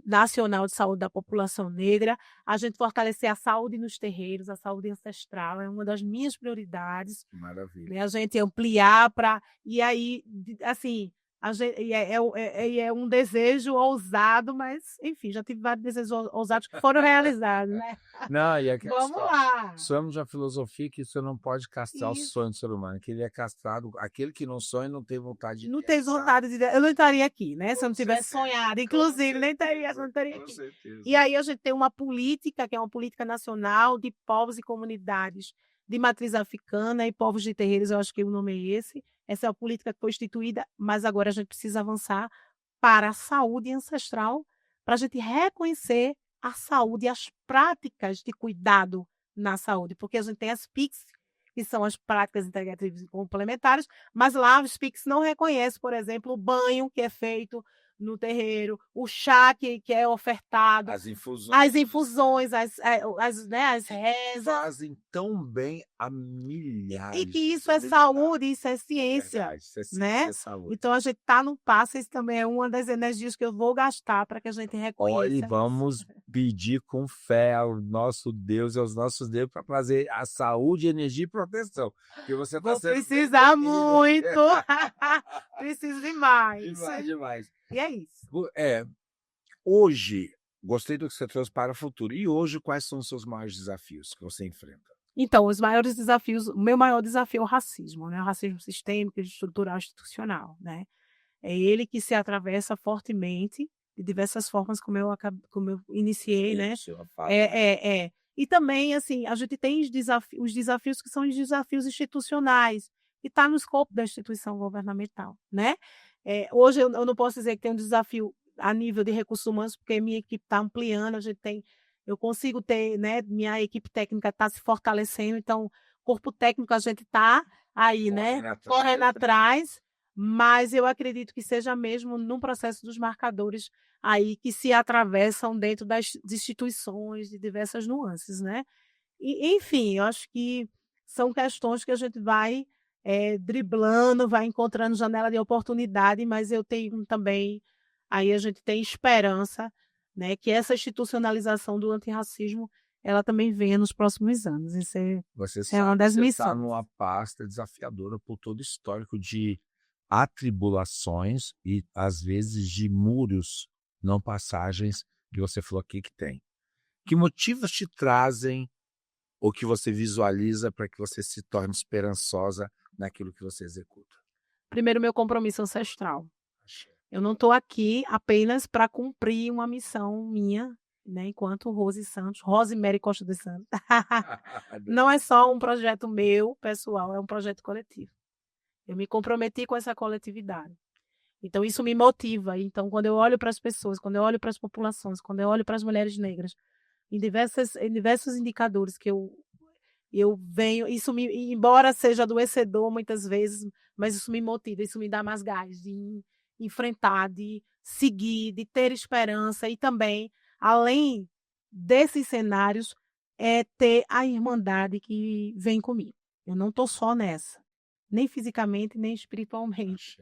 Nacional de Saúde da População Negra, a gente fortalecer a saúde nos terreiros, a saúde ancestral, é uma das minhas prioridades. Maravilha. Né? A gente ampliar para. E aí, assim, é um desejo ousado, mas, enfim, já tive vários desejos ousados que foram realizados, né? Não, e Vamos lá. somos da filosofia que você não pode castrar o Isso. sonho do ser humano, que ele é castrado, aquele que não sonha não tem vontade de Não tem realizar. vontade de. Eu não estaria aqui, né? Se eu não Com tivesse certeza, sonhado, com inclusive, nem certeza, não estaria com aqui. certeza. E aí a gente tem uma política, que é uma política nacional de povos e comunidades de matriz africana e povos de terreiros, eu acho que o nome é esse. Essa é a política que foi instituída, mas agora a gente precisa avançar para a saúde ancestral, para a gente reconhecer a saúde e as práticas de cuidado na saúde, porque a gente tem as PICs, que são as práticas integrativas e complementares, mas lá os PICs não reconhecem, por exemplo, o banho que é feito no terreiro, o chá que é ofertado, as infusões, né, as rezas. Fazem tão bem a milhares. E que isso é saúde, isso é ciência. Verdade, isso é ciência, né? é saúde. Então a gente está no passo, isso também é uma das energias que eu vou gastar para que a gente reconheça. Olha, e vamos pedir com fé ao nosso Deus e aos nossos deuses para trazer a saúde, energia e proteção. Porque você Vou precisar muito. Preciso demais. Demais. E é isso. Hoje, gostei do que você trouxe para o futuro. E hoje, quais são os seus maiores desafios que você enfrenta? Então, os maiores desafios, o meu maior desafio é o racismo, né? O racismo sistêmico, estrutural, institucional, né? É ele que se atravessa fortemente de diversas formas, como eu iniciei, né? E também, assim, a gente tem os desafios que são os desafios institucionais, que está no escopo da instituição governamental, né? Hoje eu não posso dizer que tem um desafio a nível de recursos humanos, porque minha equipe está ampliando, eu consigo ter, né? Minha equipe técnica está se fortalecendo, então, corpo técnico a gente está aí, né, correndo atrás, mas eu acredito que seja mesmo num processo dos marcadores aí que se atravessam dentro das instituições de diversas nuances, né. E, enfim, eu acho que são questões que a gente vai, driblando, vai encontrando janela de oportunidade, mas eu tenho também aí a gente tem esperança, né, que essa institucionalização do antirracismo, ela também venha nos próximos anos. Isso Você é uma sabe que das você está missões. numa pasta desafiadora por todo o histórico de atribulações e, às vezes, de muros, não passagens, que você falou aqui que tem. Que motivos te trazem ou que você visualiza para que você se torne esperançosa naquilo que você executa? Primeiro, meu compromisso ancestral. Eu não estou aqui apenas para cumprir uma missão minha, né, enquanto Rose Santos, Rosemary Costa dos Santos. Não é só um projeto meu, pessoal, é um projeto coletivo. Eu me comprometi com essa coletividade. Então, isso me motiva. Então, quando eu olho para as pessoas, quando eu olho para as populações, quando eu olho para as mulheres negras, em diversos indicadores que eu venho, isso me, embora seja adoecedor muitas vezes, mas isso me motiva, isso me dá mais gás de enfrentar, de seguir, de ter esperança e também, além desses cenários, é ter a irmandade que vem comigo. Eu não estou só nessa, nem fisicamente, nem espiritualmente.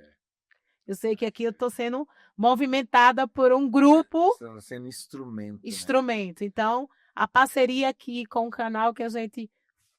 Eu sei que aqui eu estou sendo movimentada por um grupo. Está sendo instrumento, né? Instrumento. Então, a parceria aqui com o canal que a gente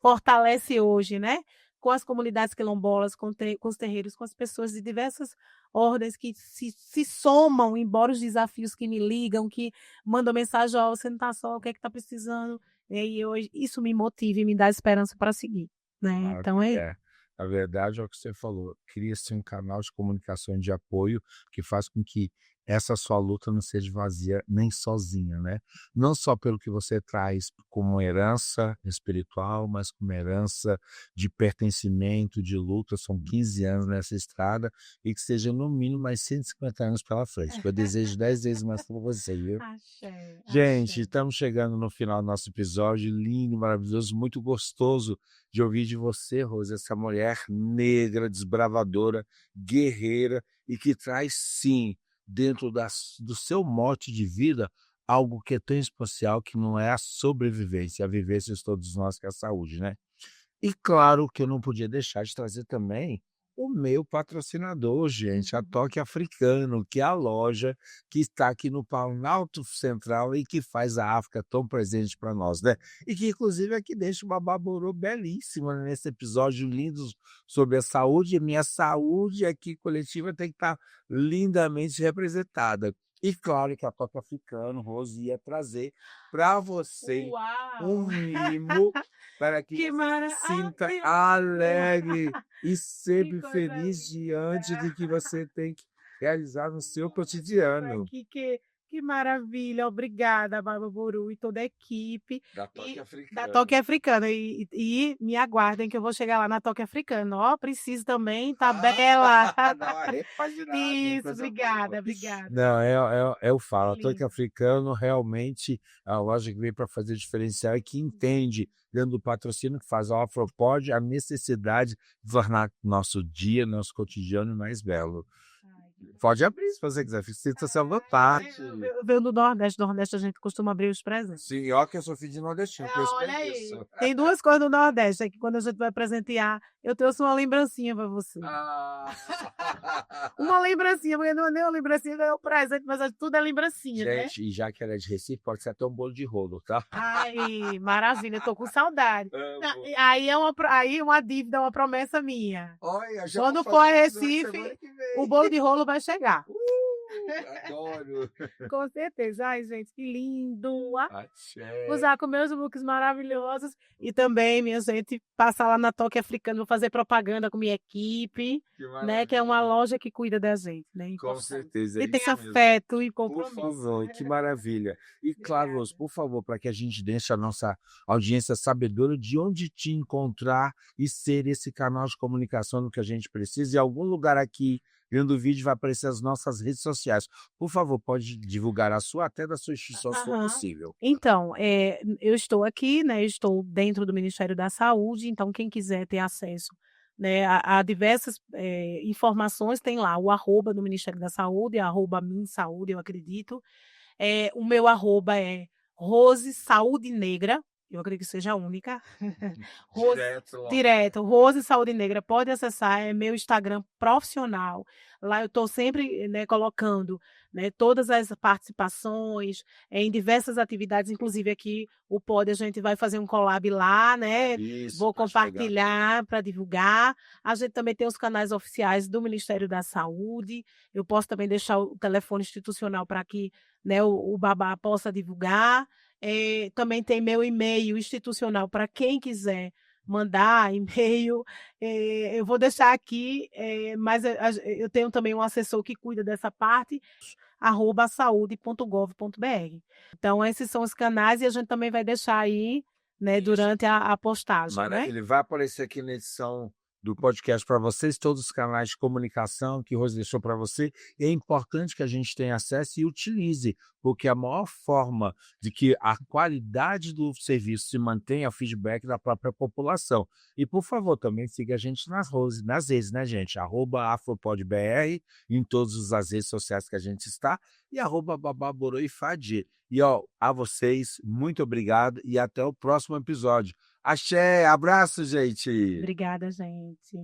fortalece hoje, né? Com as comunidades quilombolas, com os terreiros, com as pessoas de diversas ordens que se somam, embora os desafios que me ligam, que mandam mensagem, ó, você não está só, o que é que está precisando? E hoje, isso me motiva e me dá esperança para seguir, né? Claro Então, que é. Na verdade, é o que você falou, cria-se um canal de comunicação e de apoio que faz com que essa sua luta não seja vazia nem sozinha, né. Não só pelo que você traz como herança espiritual, mas como herança de pertencimento, de luta, são 15 anos nessa estrada, e que seja no mínimo mais 150 anos pela frente, que eu desejo 10 vezes mais para você, viu. axé, Gente, axé. estamos chegando no final do nosso episódio, lindo, maravilhoso, muito gostoso de ouvir de você, Rose, essa mulher negra, desbravadora, guerreira e que traz, sim, dentro do seu mote de vida, algo que é tão especial que não é a sobrevivência, a vivência de todos nós, que é a saúde, né? E claro que eu não podia deixar de trazer também o meu patrocinador, gente, a Toque Africano, que é a loja que está aqui no Planalto Central e que faz a África tão presente para nós, né? E que inclusive aqui deixa uma baborô belíssima nesse episódio lindo sobre a saúde. E minha saúde aqui coletiva tem que estar lindamente representada. E claro que a Toque Africano, Rose, ia trazer para você um Uau! mimo para que Que você se sinta ai, alegre e que sempre coisa feliz diante do que você tem que realizar no seu cotidiano. Que maravilha, obrigada, Barbaburu e toda a equipe Da Toque e da Africano. Toque Africana. E me aguardem que eu vou chegar lá na Toque Africana. Ó, preciso também, tá bela. Dá uma repaginada, Isso, coisa obrigada, boa. obrigada. Não, eu Que falo, a Toque lindo. Africano realmente é uma loja que veio para fazer diferencial e que entende, dentro do patrocínio que faz a Afropod, a necessidade de tornar nosso dia, nosso cotidiano mais belo. Ai, que bom. Pode abrir se você quiser, sinta-se à vontade. Eu venho do Nordeste, no Nordeste a gente costuma abrir os presentes. Sim, ó que eu sou filho de nordestino, por isso Olha bem aí, isso. tem duas coisas do Nordeste, é que quando a gente vai presentear, eu trouxe uma lembrancinha para você. Ah. Uma lembrancinha, porque não é nem uma lembrancinha, é um presente, mas tudo é lembrancinha, né? Gente, e já que ela é de Recife, pode ser até um bolo de rolo, tá? Ai, maravilha, eu tô com saudade. Amo. Aí é aí uma dívida, uma promessa minha. Olha, já Quando vou for a fazer isso na Recife, semana que vem. o bolo de rolo vai chegar. Adoro. Com certeza. Ai, gente, que lindo. Axé. Usar com meus looks maravilhosos. E também, minha gente, passar lá na Toque Africano, vou fazer propaganda com minha equipe, Que né? Que é uma maravilha. loja que cuida da gente, né? Com Importante. certeza, é E tem isso mesmo. afeto e Por compromisso. favor, que maravilha. E claro, Obrigada. Rose, por favor, para que a gente deixe a nossa audiência sabedora de onde te encontrar e ser esse canal de comunicação no que a gente precisa. Em algum lugar aqui, dentro do vídeo, vai aparecer as nossas redes sociais. Por favor, pode divulgar a sua, até da sua instituição, se for Aham. possível. Então, eu estou aqui, né? Eu estou dentro do Ministério da Saúde, então quem quiser ter acesso né, há diversas informações, tem lá o arroba do Ministério da Saúde, arroba MinSaúde, eu acredito. O meu arroba é Rose Saúde Negra, eu acredito que seja a única. Rose, Direto lá. direto, Rose Saúde Negra, pode acessar, é meu Instagram profissional. Lá eu estou sempre, né, colocando, né, todas as participações em diversas atividades, inclusive aqui o Pod, a gente vai fazer um collab lá, né? Isso, Vou pode pegar. compartilhar para divulgar. A gente também tem os canais oficiais do Ministério da Saúde. Eu posso também deixar o telefone institucional para que, né, o Babá possa divulgar. Também tem meu e-mail institucional para quem quiser mandar e-mail. Eu vou deixar aqui, mas eu tenho também um assessor que cuida dessa parte, @saude.gov.br. Então, esses são os canais e a gente também vai deixar aí, né, Isso. durante a postagem, né? Ele vai aparecer aqui na edição do podcast para vocês, todos os canais de comunicação que Rose deixou para você. E é importante que a gente tenha acesso e utilize, porque a maior forma de que a qualidade do serviço se mantenha é o feedback da própria população. E, por favor, também siga a gente nas redes, né, gente? @afropodbr, em todas as redes sociais que a gente está, e @bababoroifadi. E, ó, a vocês, muito obrigado e até o próximo episódio. Axé, abraço, gente! Obrigada, gente.